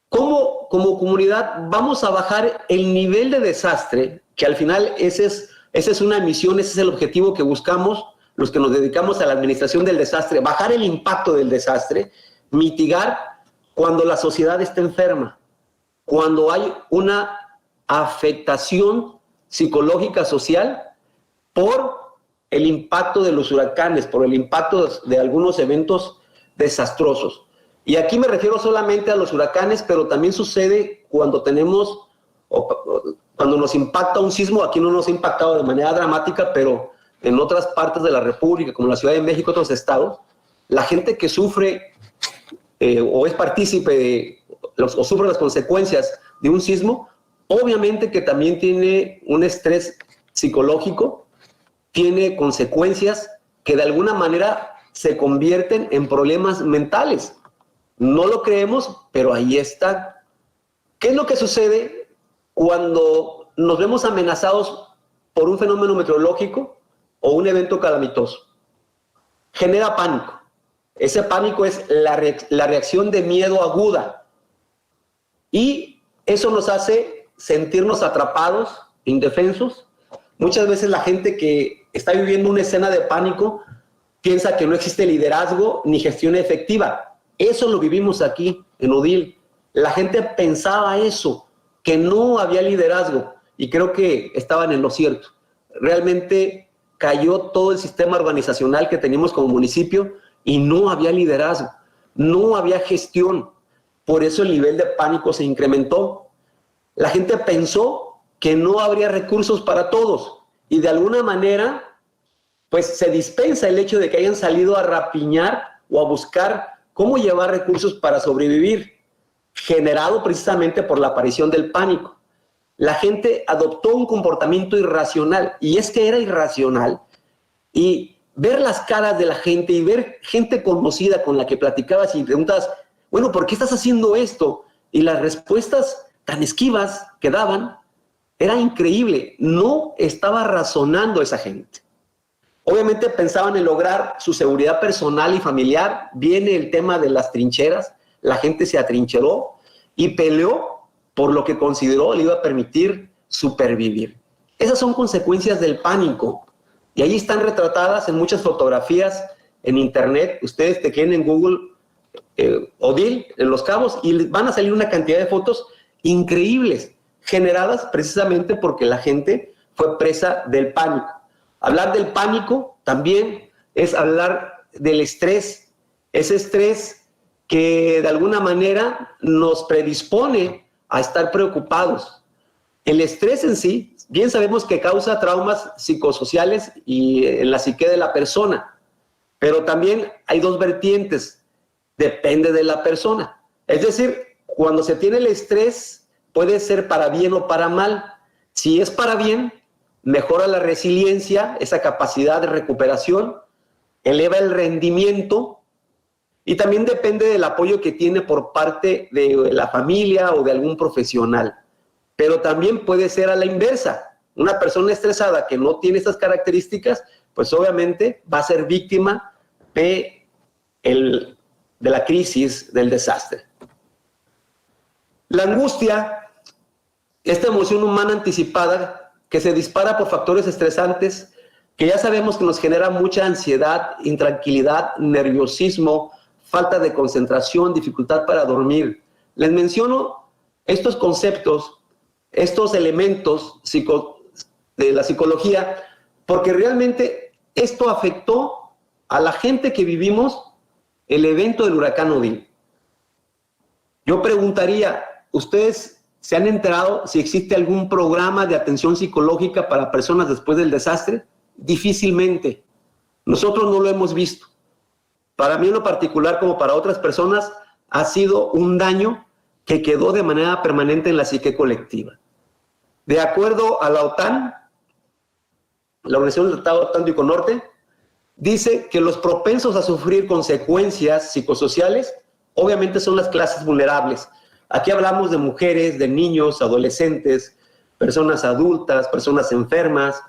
como comunidad vamos a bajar el nivel de desastre, que al final esa es una misión, ese es el objetivo que buscamos los que nos dedicamos a la administración del desastre, bajar el impacto del desastre, mitigar cuando la sociedad está enferma, cuando hay una afectación psicológica social por el impacto de los huracanes, por el impacto de algunos eventos desastrosos. Y aquí me refiero solamente a los huracanes, pero también sucede cuando cuando nos impacta un sismo. Aquí no nos ha impactado de manera dramática, pero en otras partes de la República, como la Ciudad de México, otros estados, la gente que sufre o es partícipe o sufre las consecuencias de un sismo, obviamente que también tiene un estrés psicológico, tiene consecuencias que de alguna manera se convierten en problemas mentales. No lo creemos, pero ahí está. ¿Qué es lo que sucede cuando nos vemos amenazados por un fenómeno meteorológico o un evento calamitoso genera pánico. Ese pánico es la reacción de miedo aguda. Y eso nos hace sentirnos atrapados, indefensos. Muchas veces la gente que está viviendo una escena de pánico piensa que no existe liderazgo ni gestión efectiva. Eso lo vivimos aquí en Odil. La gente pensaba eso, que no había liderazgo, y creo que estaban en lo cierto. Realmente cayó todo el sistema organizacional que teníamos como municipio y no había liderazgo, no había gestión. Por eso el nivel de pánico se incrementó. La gente pensó que no habría recursos para todos y de alguna manera pues se dispensa el hecho de que hayan salido a rapiñar o a buscar cómo llevar recursos para sobrevivir, generado precisamente por la aparición del pánico. La gente adoptó un comportamiento irracional, y es que era irracional, y ver las caras de la gente y ver gente conocida con la que platicabas y preguntas, bueno, ¿por qué estás haciendo esto? Y las respuestas tan esquivas que daban, era increíble, no estaba razonando esa gente. Obviamente pensaban en lograr su seguridad personal y familiar. Viene el tema de las trincheras, la gente se atrincheró y peleó por lo que consideró le iba a permitir supervivir. Esas son consecuencias del pánico, y ahí están retratadas en muchas fotografías en internet. Ustedes te quieren en Google Odil, en Los Cabos, y les van a salir una cantidad de fotos increíbles, generadas precisamente porque la gente fue presa del pánico. Hablar del pánico también es hablar del estrés, ese estrés que de alguna manera nos predispone a estar preocupados. El estrés en sí, bien sabemos que causa traumas psicosociales y en la psique de la persona, pero también hay dos vertientes, depende de la persona. Es decir, cuando se tiene el estrés puede ser para bien o para mal. Si es para bien, mejora la resiliencia, esa capacidad de recuperación, eleva el rendimiento, y también depende del apoyo que tiene por parte de la familia o de algún profesional. Pero también puede ser a la inversa. Una persona estresada que no tiene estas características, pues obviamente va a ser víctima de la crisis, del desastre. La angustia, esta emoción humana anticipada que se dispara por factores estresantes, que ya sabemos que nos genera mucha ansiedad, intranquilidad, nerviosismo, falta de concentración, dificultad para dormir. Les menciono estos conceptos, estos elementos de la psicología, porque realmente esto afectó a la gente que vivimos el evento del huracán Odil. Yo preguntaría, ¿ustedes se han enterado si existe algún programa de atención psicológica para personas después del desastre? Difícilmente. Nosotros no lo hemos visto. Para mí en lo particular, como para otras personas, ha sido un daño que quedó de manera permanente en la psique colectiva. De acuerdo a la OTAN, la Organización del Tratado Atlántico Norte, dice que los propensos a sufrir consecuencias psicosociales, obviamente son las clases vulnerables. Aquí hablamos de mujeres, de niños, adolescentes, personas adultas, personas enfermas,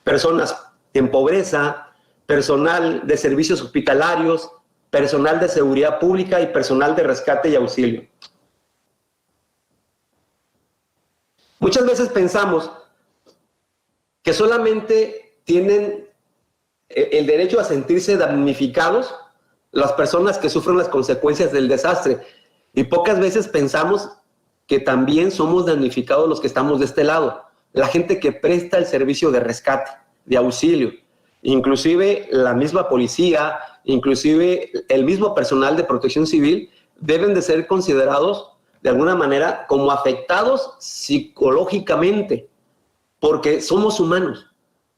personas en pobreza, personal de servicios hospitalarios, personal de seguridad pública y personal de rescate y auxilio. Muchas veces pensamos que solamente tienen el derecho a sentirse damnificados las personas que sufren las consecuencias del desastre, y pocas veces pensamos que también somos damnificados los que estamos de este lado, la gente que presta el servicio de rescate, de auxilio, inclusive la misma policía, inclusive el mismo personal de protección civil, deben de ser considerados de alguna manera como afectados psicológicamente, porque somos humanos,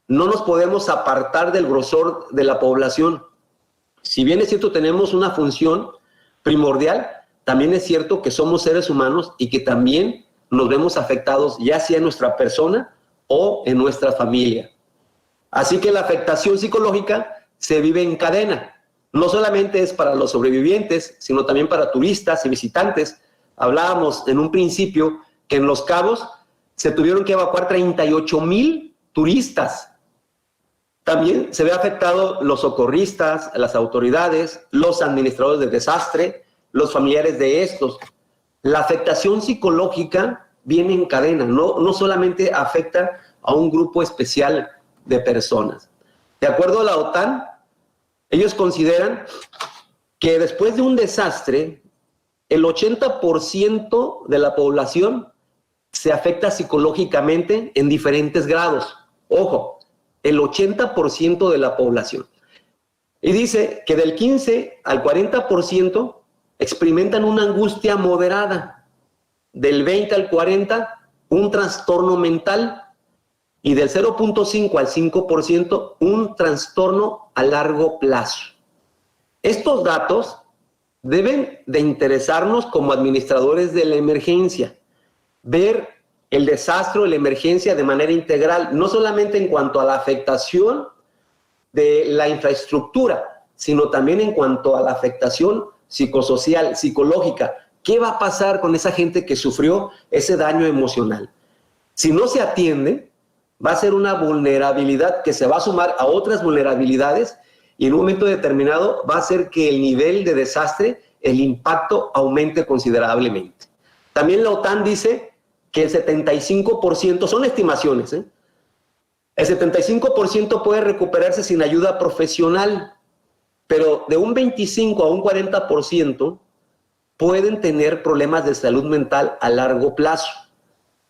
no nos podemos apartar del grosor de la población. Si bien es cierto tenemos una función primordial, también es cierto que somos seres humanos y que también nos vemos afectados, ya sea en nuestra persona o en nuestra familia. Así que la afectación psicológica se vive en cadena. No solamente es para los sobrevivientes, sino también para turistas y visitantes. Hablábamos en un principio que en Los Cabos se tuvieron que evacuar 38,000 turistas. También se ve afectado los socorristas, las autoridades, los administradores de desastre, los familiares de estos. La afectación psicológica viene en cadena, no solamente afecta a un grupo especial de personas. De acuerdo a la OTAN, ellos consideran que después de un desastre, el 80% de la población se afecta psicológicamente en diferentes grados. Ojo, el 80% de la población. Y dice que del 15 al 40% experimentan una angustia moderada, del 20 al 40% un trastorno mental y del 0.5 al 5% un trastorno a largo plazo. Estos datos deben de interesarnos como administradores de la emergencia, ver el desastre o la emergencia de manera integral, no solamente en cuanto a la afectación de la infraestructura, sino también en cuanto a la afectación psicosocial, psicológica. ¿Qué va a pasar con esa gente que sufrió ese daño emocional? Si no se atiende, va a ser una vulnerabilidad que se va a sumar a otras vulnerabilidades y en un momento determinado va a hacer que el nivel de desastre, el impacto aumente considerablemente. También la OTAN dice que el 75%, son estimaciones, el 75% puede recuperarse sin ayuda profesional, pero de un 25 a un 40% pueden tener problemas de salud mental a largo plazo.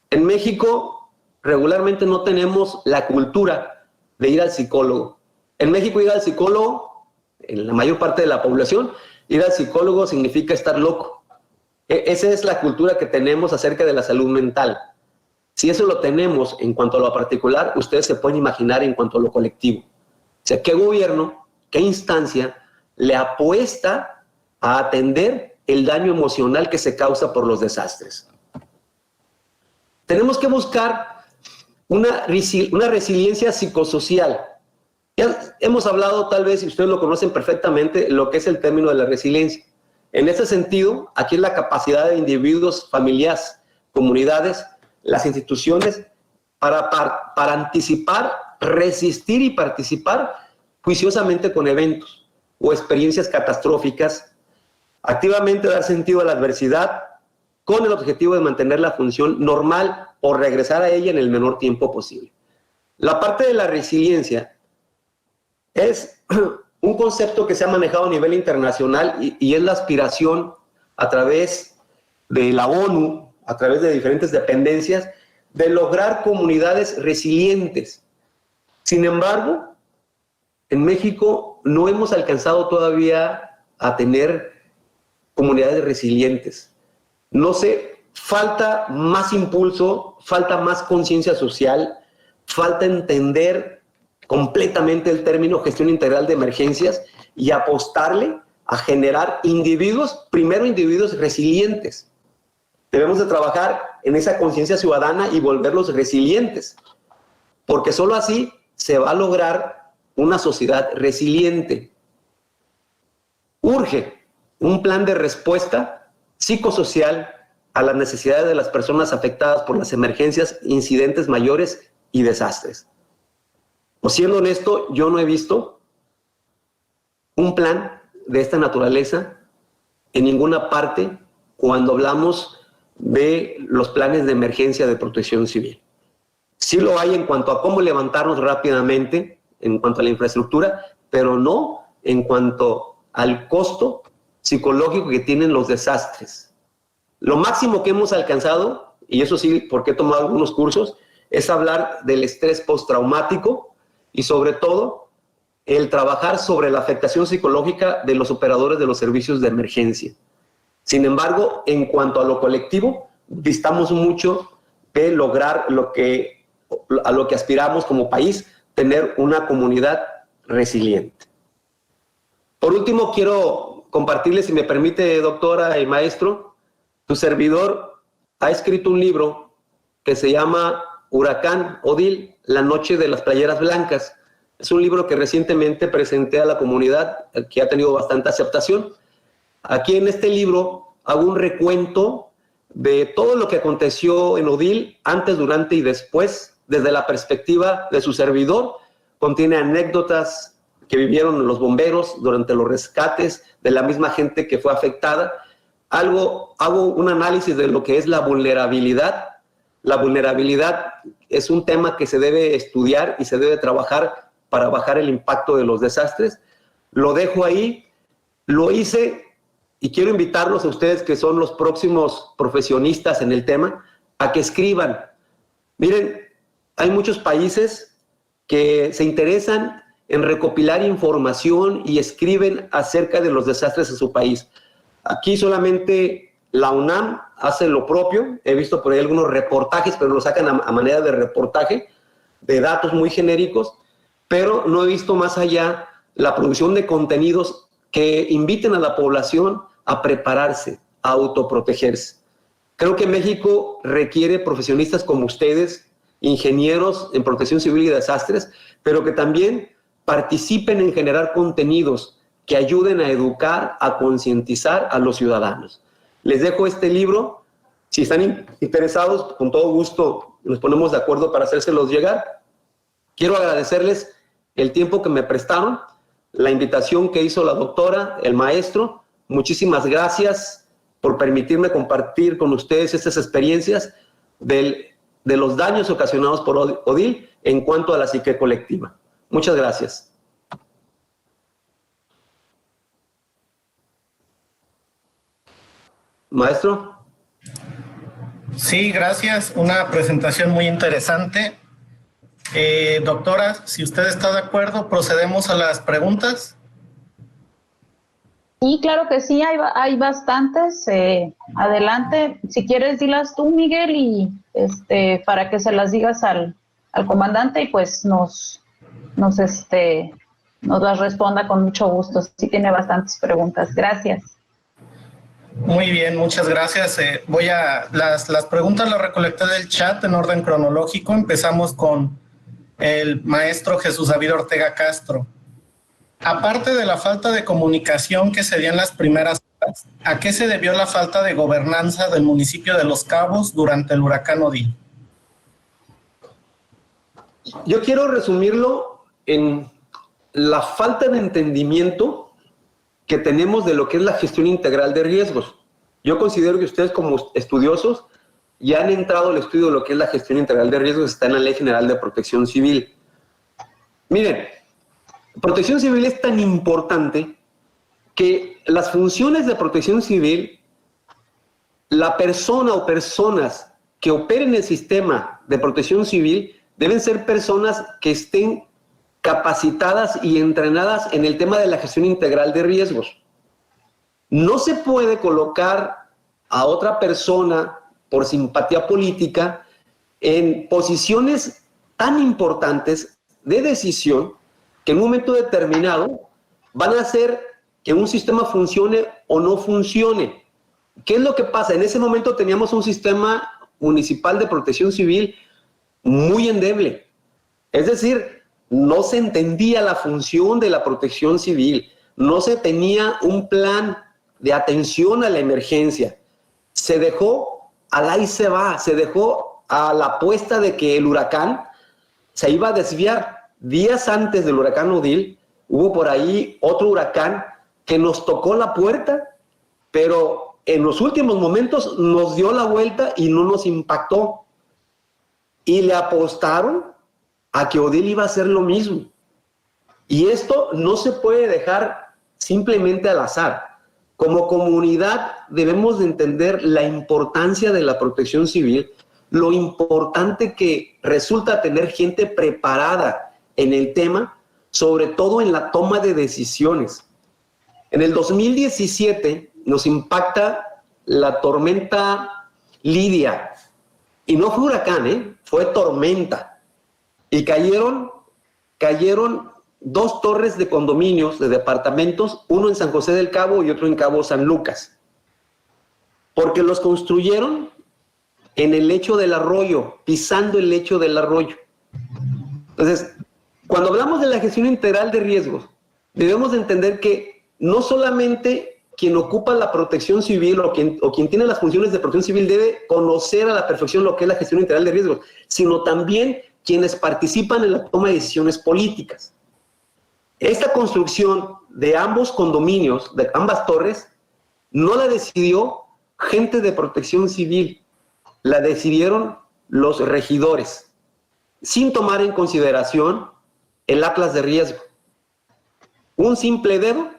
En México regularmente no tenemos la cultura de ir al psicólogo. En México ir al psicólogo, en la mayor parte de la población, ir al psicólogo significa estar loco. Esa es la cultura que tenemos acerca de la salud mental. Si eso lo tenemos en cuanto a lo particular, ustedes se pueden imaginar en cuanto a lo colectivo. O sea, ¿qué gobierno, qué instancia le apuesta a atender el daño emocional que se causa por los desastres? Tenemos que buscar una resiliencia psicosocial. Ya hemos hablado, tal vez, y ustedes lo conocen perfectamente, lo que es el término de la resiliencia. En ese sentido, aquí es la capacidad de individuos, familias, comunidades, las instituciones, para anticipar, resistir y participar juiciosamente con eventos o experiencias catastróficas, activamente dar sentido a la adversidad con el objetivo de mantener la función normal o regresar a ella en el menor tiempo posible. La parte de la resiliencia es un concepto que se ha manejado a nivel internacional y es la aspiración a través de la ONU, a través de diferentes dependencias, de lograr comunidades resilientes. Sin embargo, en México no hemos alcanzado todavía a tener comunidades resilientes. No sé, falta más impulso, falta más conciencia social, falta entender completamente el término gestión integral de emergencias y apostarle a generar individuos, primero individuos resilientes. Debemos de trabajar en esa conciencia ciudadana y volverlos resilientes, porque solo así se va a lograr una sociedad resiliente. Urge un plan de respuesta psicosocial a las necesidades de las personas afectadas por las emergencias, incidentes mayores y desastres. O siendo honesto, yo no he visto un plan de esta naturaleza en ninguna parte cuando hablamos de los planes de emergencia de protección civil. Sí lo hay en cuanto a cómo levantarnos rápidamente, en cuanto a la infraestructura, pero no en cuanto al costo psicológico que tienen los desastres. Lo máximo que hemos alcanzado, y eso sí, porque he tomado algunos cursos, es hablar del estrés postraumático y sobre todo el trabajar sobre la afectación psicológica de los operadores de los servicios de emergencia. Sin embargo, en cuanto a lo colectivo, distamos mucho de lograr a lo que aspiramos como país, tener una comunidad resiliente. Por último, quiero compartirles, si me permite, doctora y maestro, tu servidor ha escrito un libro que se llama Huracán Odil, la noche de las playeras blancas. Es un libro que recientemente presenté a la comunidad, que ha tenido bastante aceptación. Aquí en este libro hago un recuento de todo lo que aconteció en Odil, antes, durante y después, desde la perspectiva de su servidor, contiene anécdotas que vivieron los bomberos durante los rescates de la misma gente que fue afectada. Hago un análisis de lo que es la vulnerabilidad. La vulnerabilidad es un tema que se debe estudiar y se debe trabajar para bajar el impacto de los desastres. Lo dejo ahí, lo hice y quiero invitarlos a ustedes que son los próximos profesionistas en el tema a que escriban. Miren, hay muchos países que se interesan en recopilar información y escriben acerca de los desastres en su país. Aquí solamente la UNAM hace lo propio. He visto por ahí algunos reportajes, pero lo sacan a manera de reportaje, de datos muy genéricos, pero no he visto más allá la producción de contenidos que inviten a la población a prepararse, a autoprotegerse. Creo que México requiere profesionistas como ustedes, ingenieros en protección civil y desastres, pero que también participen en generar contenidos que ayuden a educar, a concientizar a los ciudadanos. Les dejo este libro. Si están interesados, con todo gusto nos ponemos de acuerdo para hacérselos llegar. Quiero agradecerles el tiempo que me prestaron, la invitación que hizo la doctora, el maestro. Muchísimas gracias por permitirme compartir con ustedes estas experiencias de los daños ocasionados por Odil en cuanto a la psique colectiva. Muchas gracias. Maestro. Sí, gracias. Una presentación muy interesante. Doctora, si usted está de acuerdo, procedemos a las preguntas. Sí, claro que sí, hay bastantes. Adelante, si quieres dilas tú, Miguel, y para que se las digas al comandante y pues nos las responda con mucho gusto. Sí tiene bastantes preguntas. Gracias. Muy bien, muchas gracias. Las preguntas las recolecté del chat en orden cronológico. Empezamos con el maestro Jesús David Ortega Castro. Aparte de la falta de comunicación que se dio en las primeras horas, ¿a qué se debió la falta de gobernanza del municipio de Los Cabos durante el huracán Odil? Yo quiero resumirlo en la falta de entendimiento que tenemos de lo que es la gestión integral de riesgos. Yo considero que ustedes como estudiosos ya han entrado al estudio de lo que es la gestión integral de riesgos, está en la Ley General de Protección Civil. Miren, protección civil es tan importante que las funciones de protección civil, la persona o personas que operen el sistema de protección civil deben ser personas que estén capacitadas y entrenadas en el tema de la gestión integral de riesgos. No se puede colocar a otra persona por simpatía política en posiciones tan importantes de decisión que en un momento determinado van a hacer que un sistema funcione o no funcione. ¿Qué es lo que pasa? En ese momento teníamos un sistema municipal de protección civil muy endeble. Es decir, no se entendía la función de la protección civil, no se tenía un plan de atención a la emergencia. Se dejó al ahí se va, se dejó a la apuesta de que el huracán se iba a desviar. Días antes del huracán Odil, hubo por ahí otro huracán que nos tocó la puerta, pero en los últimos momentos nos dio la vuelta y no nos impactó. Y le apostaron a que Odil iba a hacer lo mismo. Y esto no se puede dejar simplemente al azar. Como comunidad debemos de entender la importancia de la protección civil, lo importante que resulta tener gente preparada en el tema, sobre todo en la toma de decisiones. En el 2017 nos impacta la tormenta Lidia, y no fue huracán, fue tormenta, y cayeron 2 torres de condominios, de departamentos, uno en San José del Cabo y otro en Cabo San Lucas, porque los construyeron en el lecho del arroyo, pisando el lecho del arroyo. Entonces, cuando hablamos de la gestión integral de riesgos, debemos de entender que no solamente quien ocupa la protección civil o quien tiene las funciones de protección civil debe conocer a la perfección lo que es la gestión integral de riesgos, sino también quienes participan en la toma de decisiones políticas. Esta construcción de ambos condominios, de ambas torres, no la decidió gente de Protección Civil, la decidieron los regidores, sin tomar en consideración el atlas de riesgo. Un simple dedo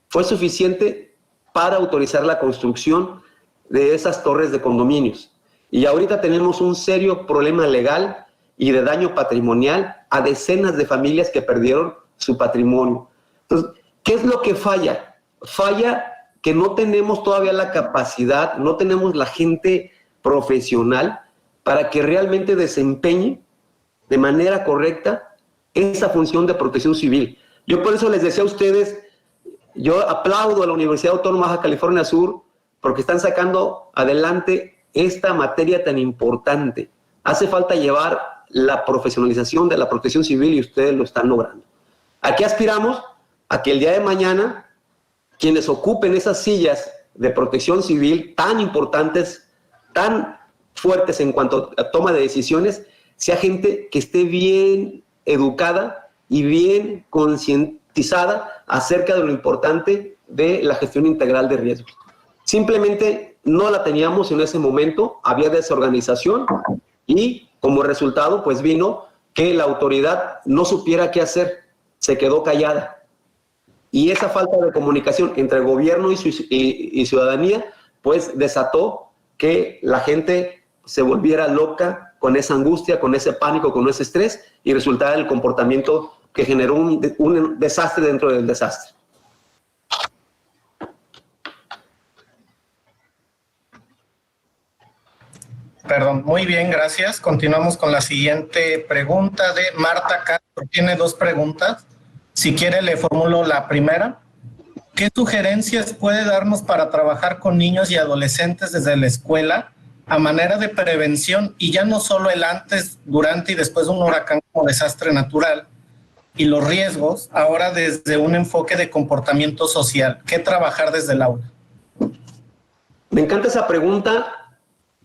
fue suficiente para autorizar la construcción de esas torres de condominios. Y ahorita tenemos un serio problema legal y de daño patrimonial a decenas de familias que perdieron su patrimonio. Entonces, ¿qué es lo que falla? Falla que no tenemos todavía la capacidad, no tenemos la gente profesional para que realmente desempeñe de manera correcta esa función de protección civil. Yo por eso les decía a ustedes, yo aplaudo a la Universidad Autónoma de Baja California Sur porque están sacando adelante esta materia tan importante. Hace falta llevar la profesionalización de la protección civil y ustedes lo están logrando. ¿A qué aspiramos? A que el día de mañana quienes ocupen esas sillas de protección civil tan importantes, tan fuertes en cuanto a toma de decisiones, sea gente que esté bien educada y bien concientizada acerca de lo importante de la gestión integral de riesgos. Simplemente no la teníamos en ese momento, había desorganización y como resultado pues vino que la autoridad no supiera qué hacer, se quedó callada. Y esa falta de comunicación entre gobierno y ciudadanía pues desató que la gente se volviera loca con esa angustia, con ese pánico, con ese estrés y resultara el comportamiento que generó un desastre dentro del desastre. Perdón, muy bien, gracias. Continuamos con la siguiente pregunta de Marta Castro. Tiene dos preguntas. Si quiere, le formulo la primera. ¿Qué sugerencias puede darnos para trabajar con niños y adolescentes desde la escuela a manera de prevención y ya no solo el antes, durante y después de un huracán como desastre natural y los riesgos, ahora desde un enfoque de comportamiento social? ¿Qué trabajar desde el aula? Me encanta esa pregunta.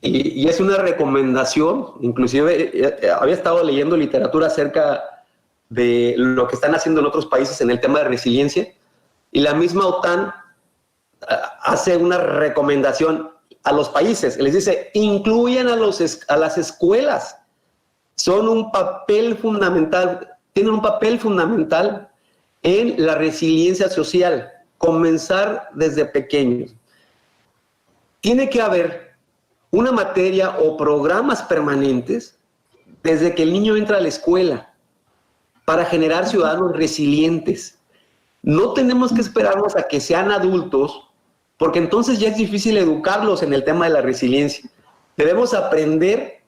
Y es una recomendación, inclusive había estado leyendo literatura acerca de lo que están haciendo en otros países en el tema de resiliencia, y la misma OTAN hace una recomendación a los países, les dice, incluyan a las escuelas, son un papel fundamental, tienen un papel fundamental en la resiliencia social, comenzar desde pequeños. Tiene que haber una materia o programas permanentes desde que el niño entra a la escuela para generar ciudadanos resilientes. No tenemos que esperarnos a que sean adultos, porque entonces ya es difícil educarlos en el tema de la resiliencia. Debemos aprender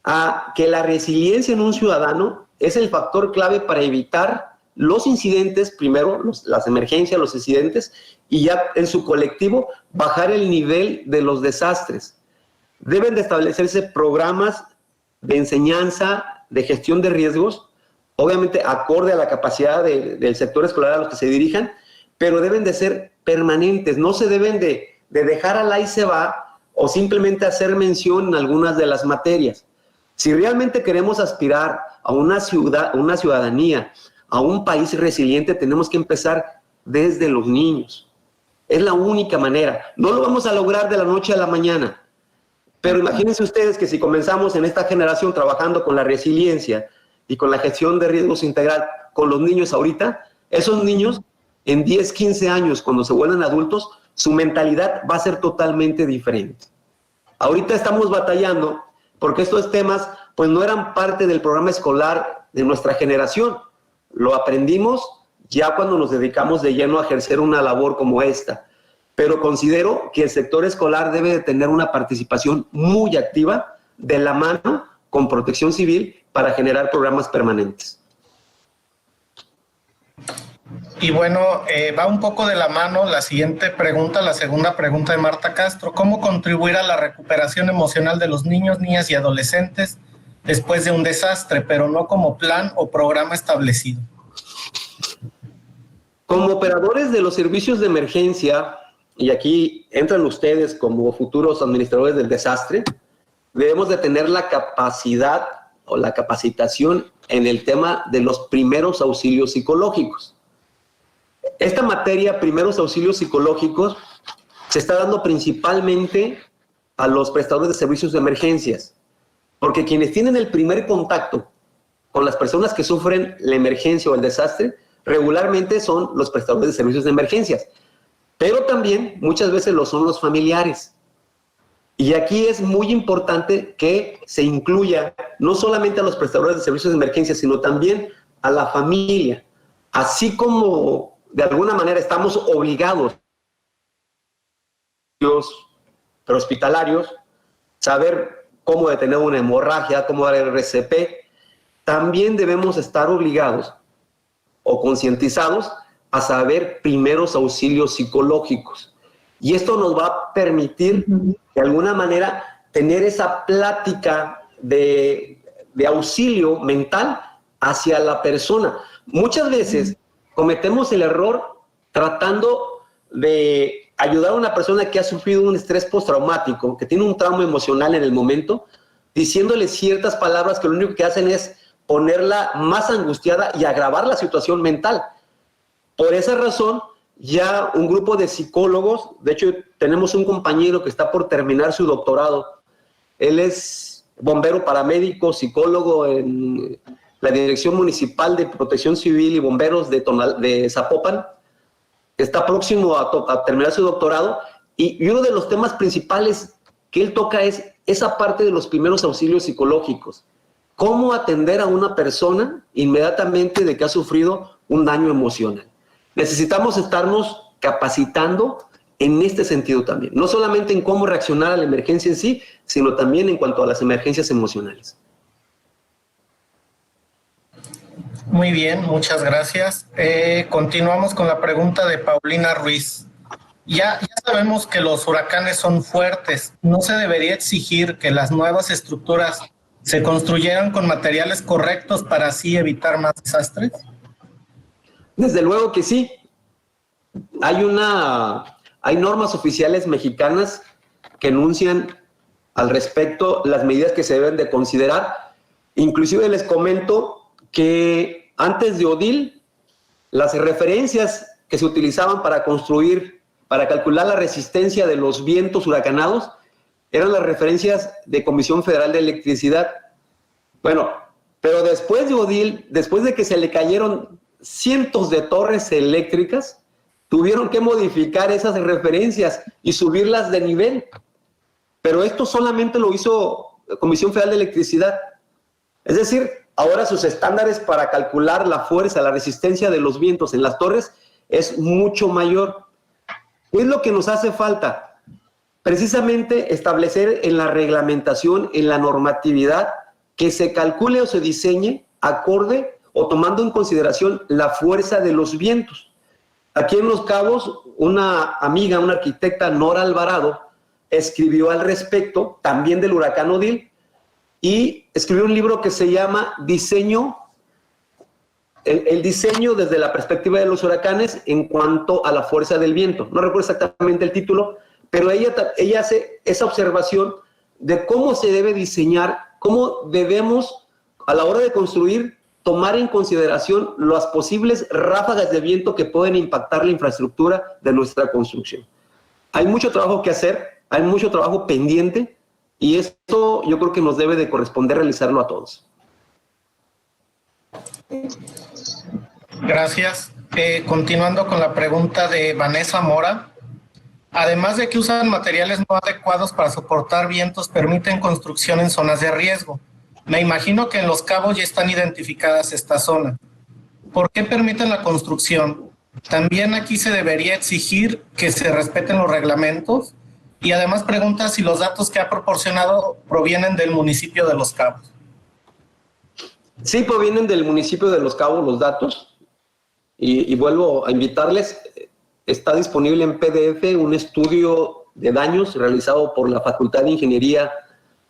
a que la resiliencia en un ciudadano es el factor clave para evitar los incidentes, primero las emergencias, los incidentes, y ya en su colectivo bajar el nivel de los desastres. Deben de establecerse programas de enseñanza, de gestión de riesgos, obviamente acorde a la capacidad del sector escolar a los que se dirijan, pero deben de ser permanentes, no se deben de dejar al ahí se va o simplemente hacer mención en algunas de las materias. Si realmente queremos aspirar a una ciudadanía, a un país resiliente, tenemos que empezar desde los niños. Es la única manera. No lo vamos a lograr de la noche a la mañana. Pero imagínense ustedes que si comenzamos en esta generación trabajando con la resiliencia y con la gestión de riesgos integral con los niños ahorita, esos niños en 10, 15 años, cuando se vuelvan adultos, su mentalidad va a ser totalmente diferente. Ahorita estamos batallando porque estos temas pues no eran parte del programa escolar de nuestra generación. Lo aprendimos ya cuando nos dedicamos de lleno a ejercer una labor como esta. Pero considero que el sector escolar debe de tener una participación muy activa de la mano con Protección Civil para generar programas permanentes. Y bueno, va un poco de la mano la siguiente pregunta, la segunda pregunta de Marta Castro. ¿Cómo contribuir a la recuperación emocional de los niños, niñas y adolescentes después de un desastre, pero no como plan o programa establecido? Como operadores de los servicios de emergencia, y aquí entran ustedes como futuros administradores del desastre, debemos de tener la capacidad o la capacitación en el tema de los primeros auxilios psicológicos. Esta materia, primeros auxilios psicológicos, se está dando principalmente a los prestadores de servicios de emergencias, porque quienes tienen el primer contacto con las personas que sufren la emergencia o el desastre, regularmente son los prestadores de servicios de emergencias, pero también muchas veces lo son los familiares. Y aquí es muy importante que se incluya no solamente a los prestadores de servicios de emergencia, sino también a la familia, así como de alguna manera estamos obligados, prehospitalarios, saber cómo detener una hemorragia, cómo dar el RCP, también debemos estar obligados o concientizados a saber primeros auxilios psicológicos. Y esto nos va a permitir, de alguna manera, tener esa plática de auxilio mental hacia la persona. Muchas veces cometemos el error tratando de ayudar a una persona que ha sufrido un estrés postraumático, que tiene un trauma emocional en el momento, diciéndole ciertas palabras que lo único que hacen es ponerla más angustiada y agravar la situación mental. Por esa razón, ya un grupo de psicólogos, de hecho tenemos un compañero que está por terminar su doctorado, él es bombero paramédico, psicólogo en la Dirección Municipal de Protección Civil y Bomberos de Zapopan, está próximo a terminar su doctorado, y uno de los temas principales que él toca es esa parte de los primeros auxilios psicológicos. Cómo atender a una persona inmediatamente de que ha sufrido un daño emocional. Necesitamos estarnos capacitando en este sentido también, no solamente en cómo reaccionar a la emergencia en sí, sino también en cuanto a las emergencias emocionales. Muy bien, muchas gracias. Continuamos con la pregunta de Paulina Ruiz. Ya sabemos que los huracanes son fuertes. ¿No se debería exigir que las nuevas estructuras se construyeran con materiales correctos para así evitar más desastres? Desde luego que sí. Hay normas oficiales mexicanas que enuncian al respecto las medidas que se deben de considerar. Inclusive les comento que antes de Odil, las referencias que se utilizaban para construir, para calcular la resistencia de los vientos huracanados, eran las referencias de Comisión Federal de Electricidad. Bueno, pero después de Odil, después de que se le cayeron cientos de torres eléctricas, tuvieron que modificar esas referencias y subirlas de nivel. Pero esto solamente lo hizo Comisión Federal de Electricidad. Es decir, ahora sus estándares para calcular la fuerza, la resistencia de los vientos en las torres es mucho mayor. ¿Qué es lo que nos hace falta? Precisamente establecer en la reglamentación, en la normatividad, que se calcule o se diseñe acorde o tomando en consideración la fuerza de los vientos. Aquí en Los Cabos, una amiga, una arquitecta, Nora Alvarado, escribió al respecto, también del huracán Odil, y escribió un libro que se llama Diseño, el diseño desde la perspectiva de los huracanes en cuanto a la fuerza del viento. No recuerdo exactamente el título, pero ella hace esa observación de cómo se debe diseñar, cómo debemos, a la hora de construir, tomar en consideración las posibles ráfagas de viento que pueden impactar la infraestructura de nuestra construcción. Hay mucho trabajo que hacer, hay mucho trabajo pendiente, y esto yo creo que nos debe de corresponder realizarlo a todos. Gracias. Continuando con la pregunta de Vanessa Mora. Además de que usan materiales no adecuados para soportar vientos, permiten construcción en zonas de riesgo. Me imagino que en Los Cabos ya están identificadas estas zonas. ¿Por qué permiten la construcción? También aquí se debería exigir que se respeten los reglamentos. Y además pregunta si los datos que ha proporcionado provienen del municipio de Los Cabos. Sí, provienen del municipio de Los Cabos los datos. Y vuelvo a invitarles, está disponible en PDF un estudio de daños realizado por la Facultad de Ingeniería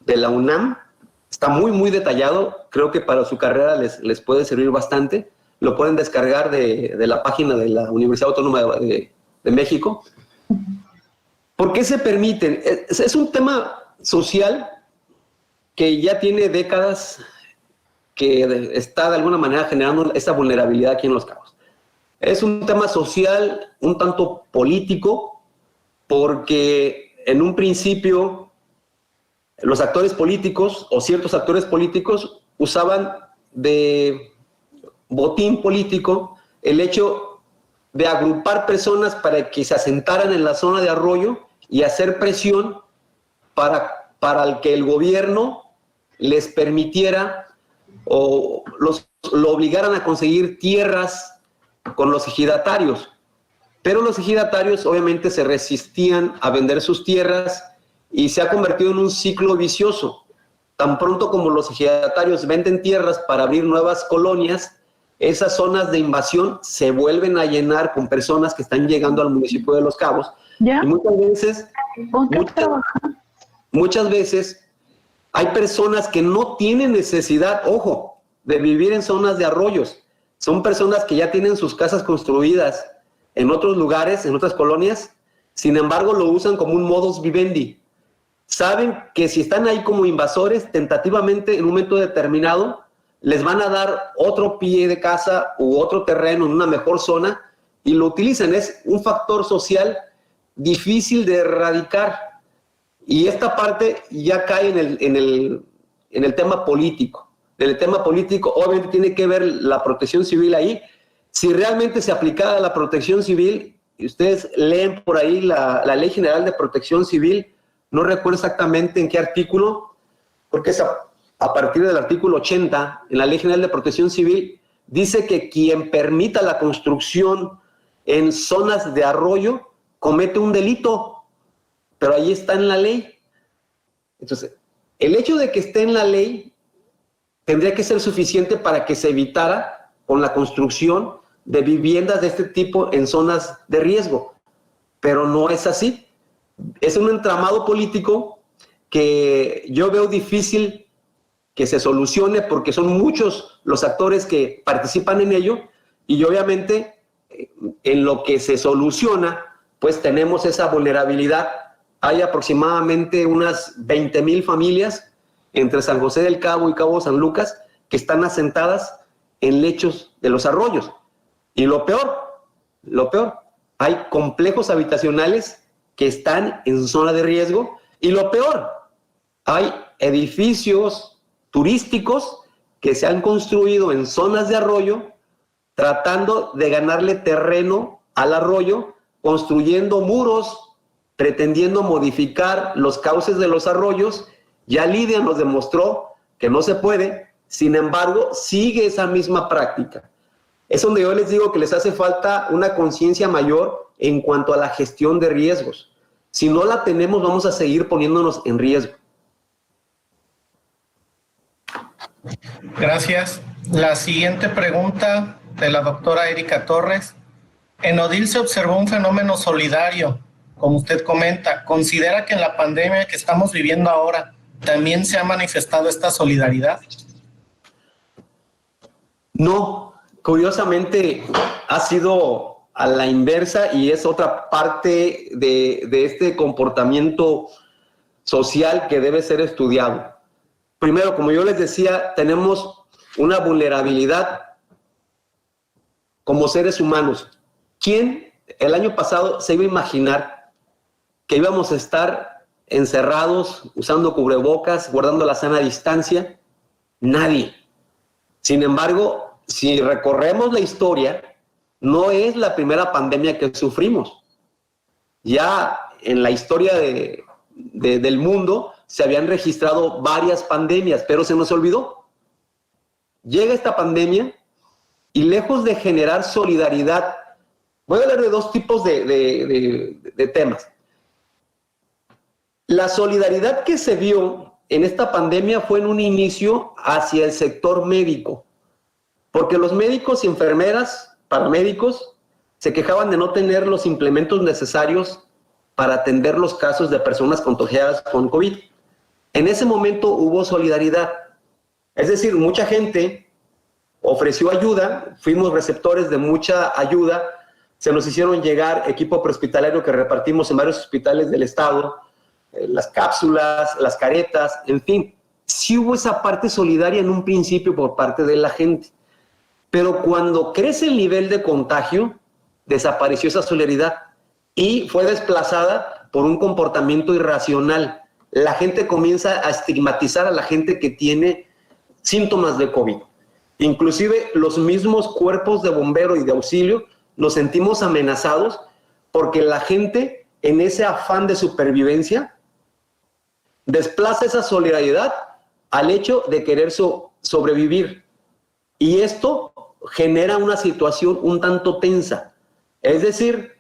de la UNAM. Está muy, muy detallado. Creo que para su carrera les puede servir bastante. Lo pueden descargar de la página de la Universidad Autónoma de México. ¿Por qué se permiten? Es un tema social que ya tiene décadas que está de alguna manera generando esa vulnerabilidad aquí en Los Cabos. Es un tema social, un tanto político, porque en un principio los actores políticos o ciertos actores políticos usaban de botín político el hecho de agrupar personas para que se asentaran en la zona de Arroyo y hacer presión para que el gobierno les permitiera o lo obligaran a conseguir tierras con los ejidatarios. Pero los ejidatarios obviamente se resistían a vender sus tierras y se ha convertido en un ciclo vicioso. Tan pronto como los ejidatarios venden tierras para abrir nuevas colonias, esas zonas de invasión se vuelven a llenar con personas que están llegando al municipio de Los Cabos. ¿Ya? Y muchas veces hay personas que no tienen necesidad, ojo, de vivir en zonas de arroyos. Son personas que ya tienen sus casas construidas en otros lugares, en otras colonias, sin embargo lo usan como un modus vivendi. Saben que si están ahí como invasores, tentativamente en un momento determinado, les van a dar otro pie de casa u otro terreno en una mejor zona y lo utilizan. Es un factor social difícil de erradicar. Y esta parte ya cae en el tema político. En el tema político, obviamente, tiene que ver la protección civil ahí. Si realmente se aplicara la protección civil, y ustedes leen por ahí la Ley General de Protección Civil, no recuerdo exactamente en qué artículo, porque es a partir del artículo 80, en la Ley General de Protección Civil, dice que quien permita la construcción en zonas de arroyo comete un delito. Pero ahí está en la ley. Entonces, el hecho de que esté en la ley tendría que ser suficiente para que se evitara con la construcción de viviendas de este tipo en zonas de riesgo. Pero no es así. Es un entramado político que yo veo difícil que se solucione porque son muchos los actores que participan en ello y obviamente en lo que se soluciona, pues tenemos esa vulnerabilidad. Hay aproximadamente unas 20,000 familias entre San José del Cabo y Cabo San Lucas que están asentadas en lechos de los arroyos. Y lo peor, hay complejos habitacionales que están en zona de riesgo. Y lo peor, hay edificios turísticos que se han construido en zonas de arroyo tratando de ganarle terreno al arroyo, construyendo muros, pretendiendo modificar los cauces de los arroyos. Ya Lidia nos demostró que no se puede, sin embargo, sigue esa misma práctica. Es donde yo les digo que les hace falta una conciencia mayor en cuanto a la gestión de riesgos. Si no la tenemos, vamos a seguir poniéndonos en riesgo. Gracias. La siguiente pregunta de la doctora Erika Torres. En Odil se observó un fenómeno solidario. Como usted comenta, ¿considera que en la pandemia que estamos viviendo ahora también se ha manifestado esta solidaridad? No, curiosamente ha sido a la inversa y es otra parte de este comportamiento social que debe ser estudiado. Primero, como yo les decía, tenemos una vulnerabilidad como seres humanos. ¿Quién el año pasado se iba a imaginar que íbamos a estar encerrados, usando cubrebocas, guardando la sana distancia? Nadie. Sin embargo, si recorremos la historia, no es la primera pandemia que sufrimos. Ya en la historia del mundo se habían registrado varias pandemias, pero se nos olvidó. Llega esta pandemia y lejos de generar solidaridad, voy a hablar de dos tipos de temas. La solidaridad que se vio en esta pandemia fue en un inicio hacia el sector médico, porque los médicos y enfermeras, paramédicos, se quejaban de no tener los implementos necesarios para atender los casos de personas contagiadas con COVID. En ese momento hubo solidaridad, es decir, mucha gente ofreció ayuda, fuimos receptores de mucha ayuda, se nos hicieron llegar equipo prehospitalario que repartimos en varios hospitales del estado, las cápsulas, las caretas, en fin, sí hubo esa parte solidaria en un principio por parte de la gente, pero cuando crece el nivel de contagio, desapareció esa solidaridad y fue desplazada por un comportamiento irracional. La gente comienza a estigmatizar a la gente que tiene síntomas de COVID. Inclusive los mismos cuerpos de bombero y de auxilio nos sentimos amenazados porque la gente, en ese afán de supervivencia, desplaza esa solidaridad al hecho de querer sobrevivir. Y esto genera una situación un tanto tensa. Es decir,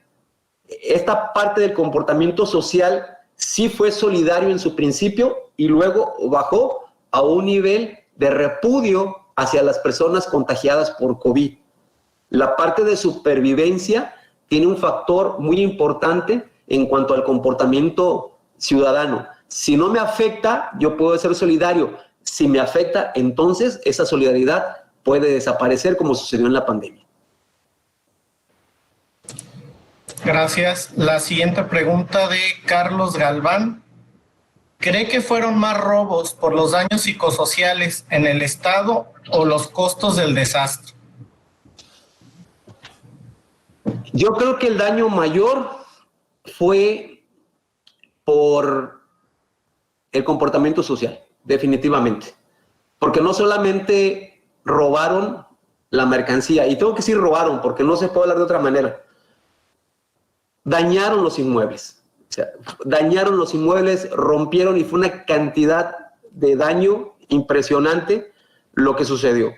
esta parte del comportamiento social sí fue solidario en su principio y luego bajó a un nivel de repudio hacia las personas contagiadas por COVID. La parte de supervivencia tiene un factor muy importante en cuanto al comportamiento ciudadano. Si no me afecta, yo puedo ser solidario. Si me afecta, entonces esa solidaridad puede desaparecer como sucedió en la pandemia. Gracias. La siguiente pregunta de Carlos Galván. ¿Cree que fueron más robos por los daños psicosociales en el Estado o los costos del desastre? Yo creo que el daño mayor fue por el comportamiento social, definitivamente. Porque no solamente robaron la mercancía, y tengo que decir robaron porque no se puede hablar de otra manera, dañaron los inmuebles. O sea, dañaron los inmuebles, rompieron y fue una cantidad de daño impresionante lo que sucedió.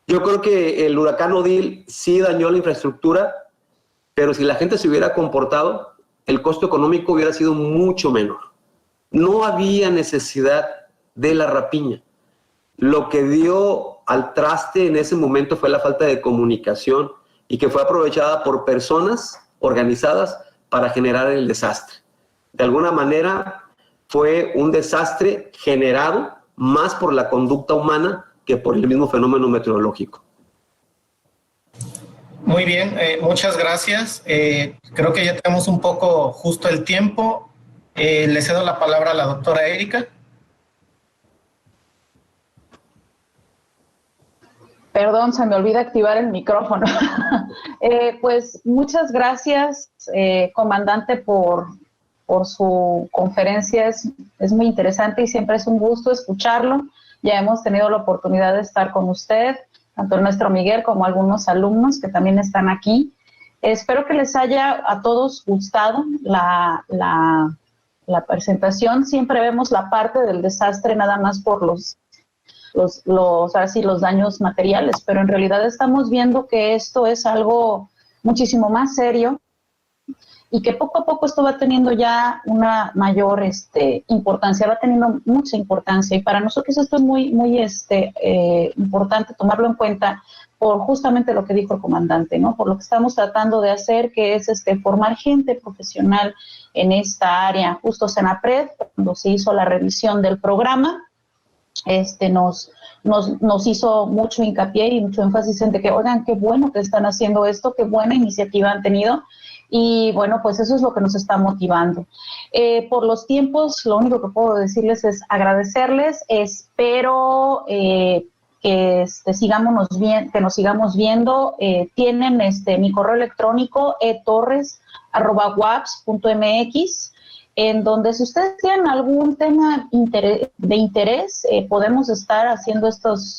Yo creo que el huracán Odil sí dañó la infraestructura, pero si la gente se hubiera comportado, el costo económico hubiera sido mucho menor. No había necesidad de la rapiña. Lo que dio al traste en ese momento fue la falta de comunicación y que fue aprovechada por personas organizadas para generar el desastre. De alguna manera fue un desastre generado más por la conducta humana que por el mismo fenómeno meteorológico. Muy bien, muchas gracias. Creo que ya tenemos un poco justo el tiempo. Le cedo la palabra a la doctora Erika. Perdón, se me olvida activar el micrófono. Pues muchas gracias, comandante, por su conferencia. Es muy interesante y siempre es un gusto escucharlo. Ya hemos tenido la oportunidad de estar con usted, tanto el maestro Miguel como algunos alumnos que también están aquí. Espero que les haya a todos gustado la presentación. Siempre vemos la parte del desastre nada más por los daños materiales, pero en realidad estamos viendo que esto es algo muchísimo más serio y que poco a poco esto va teniendo ya una mayor importancia, va teniendo mucha importancia, y para nosotros esto es muy importante tomarlo en cuenta por justamente lo que dijo el comandante, ¿no? Por lo que estamos tratando de hacer, que es formar gente profesional en esta área. Justo Senapred, cuando se hizo la revisión del programa, nos hizo mucho hincapié y mucho énfasis en de que, oigan, qué bueno que están haciendo esto, qué buena iniciativa han tenido, y bueno, pues eso es lo que nos está motivando. Por los tiempos, lo único que puedo decirles es agradecerles. Espero que nos sigamos viendo. Tienen mi correo electrónico etorres@waps.mx, en donde si ustedes tienen algún tema de interés, podemos estar haciendo estos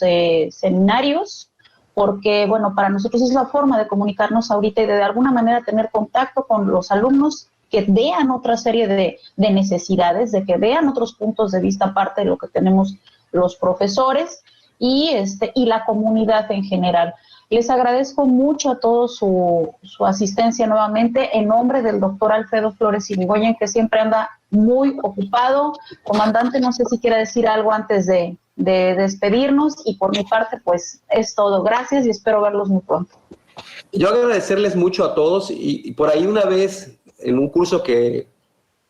seminarios, porque, bueno, para nosotros es la forma de comunicarnos ahorita y de alguna manera tener contacto con los alumnos que vean otra serie de necesidades, de que vean otros puntos de vista aparte de lo que tenemos los profesores y la comunidad en general. Les agradezco mucho a todos su asistencia nuevamente en nombre del doctor Alfredo Flores Irigoyen, que siempre anda muy ocupado. Comandante, no sé si quiere decir algo antes de despedirnos, y por mi parte pues es todo. Gracias y espero verlos muy pronto. Yo agradecerles mucho a todos, y por ahí una vez en un curso que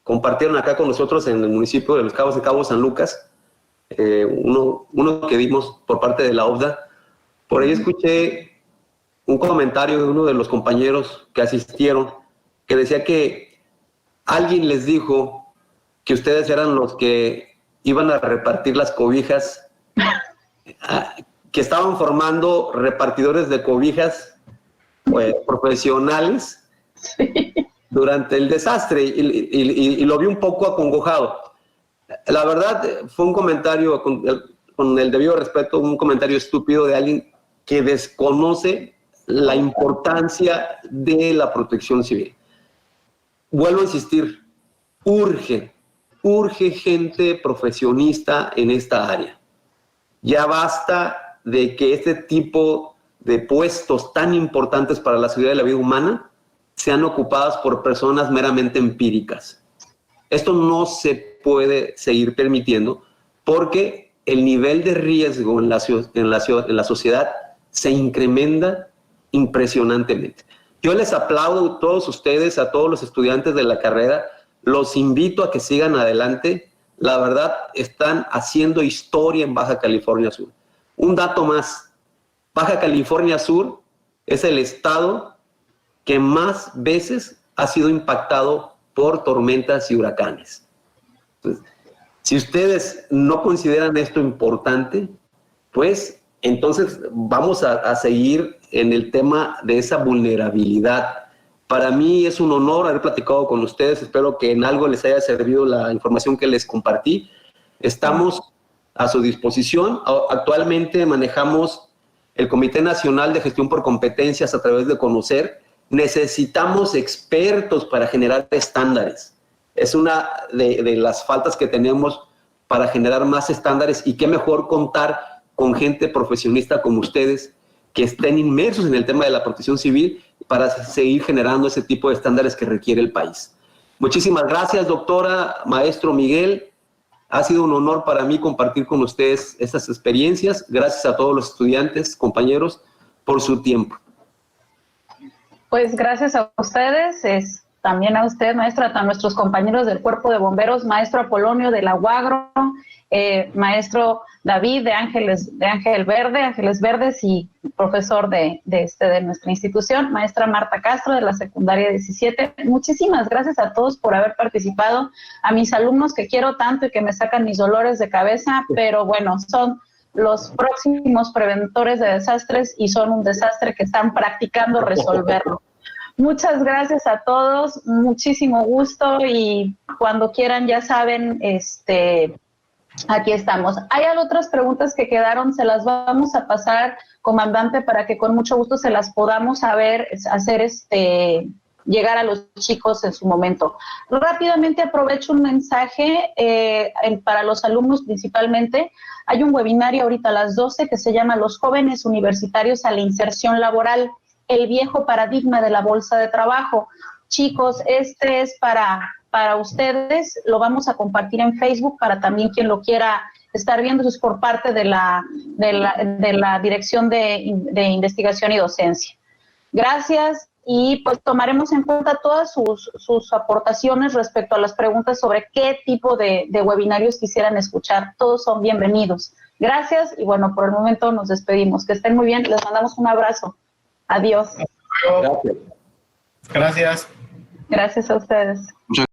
compartieron acá con nosotros en el municipio de Los Cabos de Cabo San Lucas, uno que dimos por parte de la OFDA, por ahí escuché un comentario de uno de los compañeros que asistieron que decía que alguien les dijo que ustedes eran los que iban a repartir las cobijas, que estaban formando repartidores de cobijas profesionales durante el desastre, y lo vi un poco acongojado. La verdad, fue un comentario, con el debido respeto, un comentario estúpido de alguien que desconoce la importancia de la protección civil. Vuelvo a insistir, urge gente profesionista en esta área. Ya basta de que este tipo de puestos tan importantes para la seguridad de la vida humana sean ocupadas por personas meramente empíricas. Esto no se puede seguir permitiendo, porque el nivel de riesgo en la sociedad se incrementa impresionantemente. Yo les aplaudo a todos ustedes, a todos los estudiantes de la carrera, los invito a que sigan adelante. La verdad, están haciendo historia en Baja California Sur. Un dato más, Baja California Sur es el estado que más veces ha sido impactado por tormentas y huracanes. Entonces, si ustedes no consideran esto importante, pues entonces vamos a seguir en el tema de esa vulnerabilidad. Para mí es un honor haber platicado con ustedes. Espero que en algo les haya servido la información que les compartí. Estamos a su disposición. Actualmente manejamos el Comité Nacional de Gestión por Competencias a través de Conocer. Necesitamos expertos para generar estándares. Es una de las faltas que tenemos para generar más estándares, y qué mejor contar con gente profesionista como ustedes, que estén inmersos en el tema de la protección civil, para seguir generando ese tipo de estándares que requiere el país. Muchísimas gracias, doctora, maestro Miguel. Ha sido un honor para mí compartir con ustedes estas experiencias. Gracias a todos los estudiantes, compañeros, por su tiempo. Pues gracias a ustedes, también a usted, maestra, a nuestros compañeros del Cuerpo de Bomberos, maestro Apolonio de la UAGRO, maestro David de Ángeles Verdes y profesor de nuestra institución, maestra Marta Castro de la secundaria 17. Muchísimas gracias a todos por haber participado, a mis alumnos que quiero tanto y que me sacan mis dolores de cabeza, pero bueno, son los próximos preventores de desastres y son un desastre que están practicando resolverlo. Muchas gracias a todos, muchísimo gusto, y cuando quieran, ya saben, aquí estamos. Hay otras preguntas que quedaron, se las vamos a pasar, comandante, para que con mucho gusto se las podamos hacer llegar a los chicos en su momento. Rápidamente aprovecho un mensaje para los alumnos principalmente. Hay un webinario ahorita a las 12 que se llama Los jóvenes universitarios a la inserción laboral, el viejo paradigma de la bolsa de trabajo. Chicos, este es para ustedes, lo vamos a compartir en Facebook para también quien lo quiera estar viendo. Eso es por parte de la Dirección de Investigación y Docencia. Gracias, y pues tomaremos en cuenta todas sus aportaciones respecto a las preguntas sobre qué tipo de webinarios quisieran escuchar. Todos son bienvenidos. Gracias, y bueno, por el momento nos despedimos. Que estén muy bien, les mandamos un abrazo. Adiós. Gracias. Gracias a ustedes. Muchas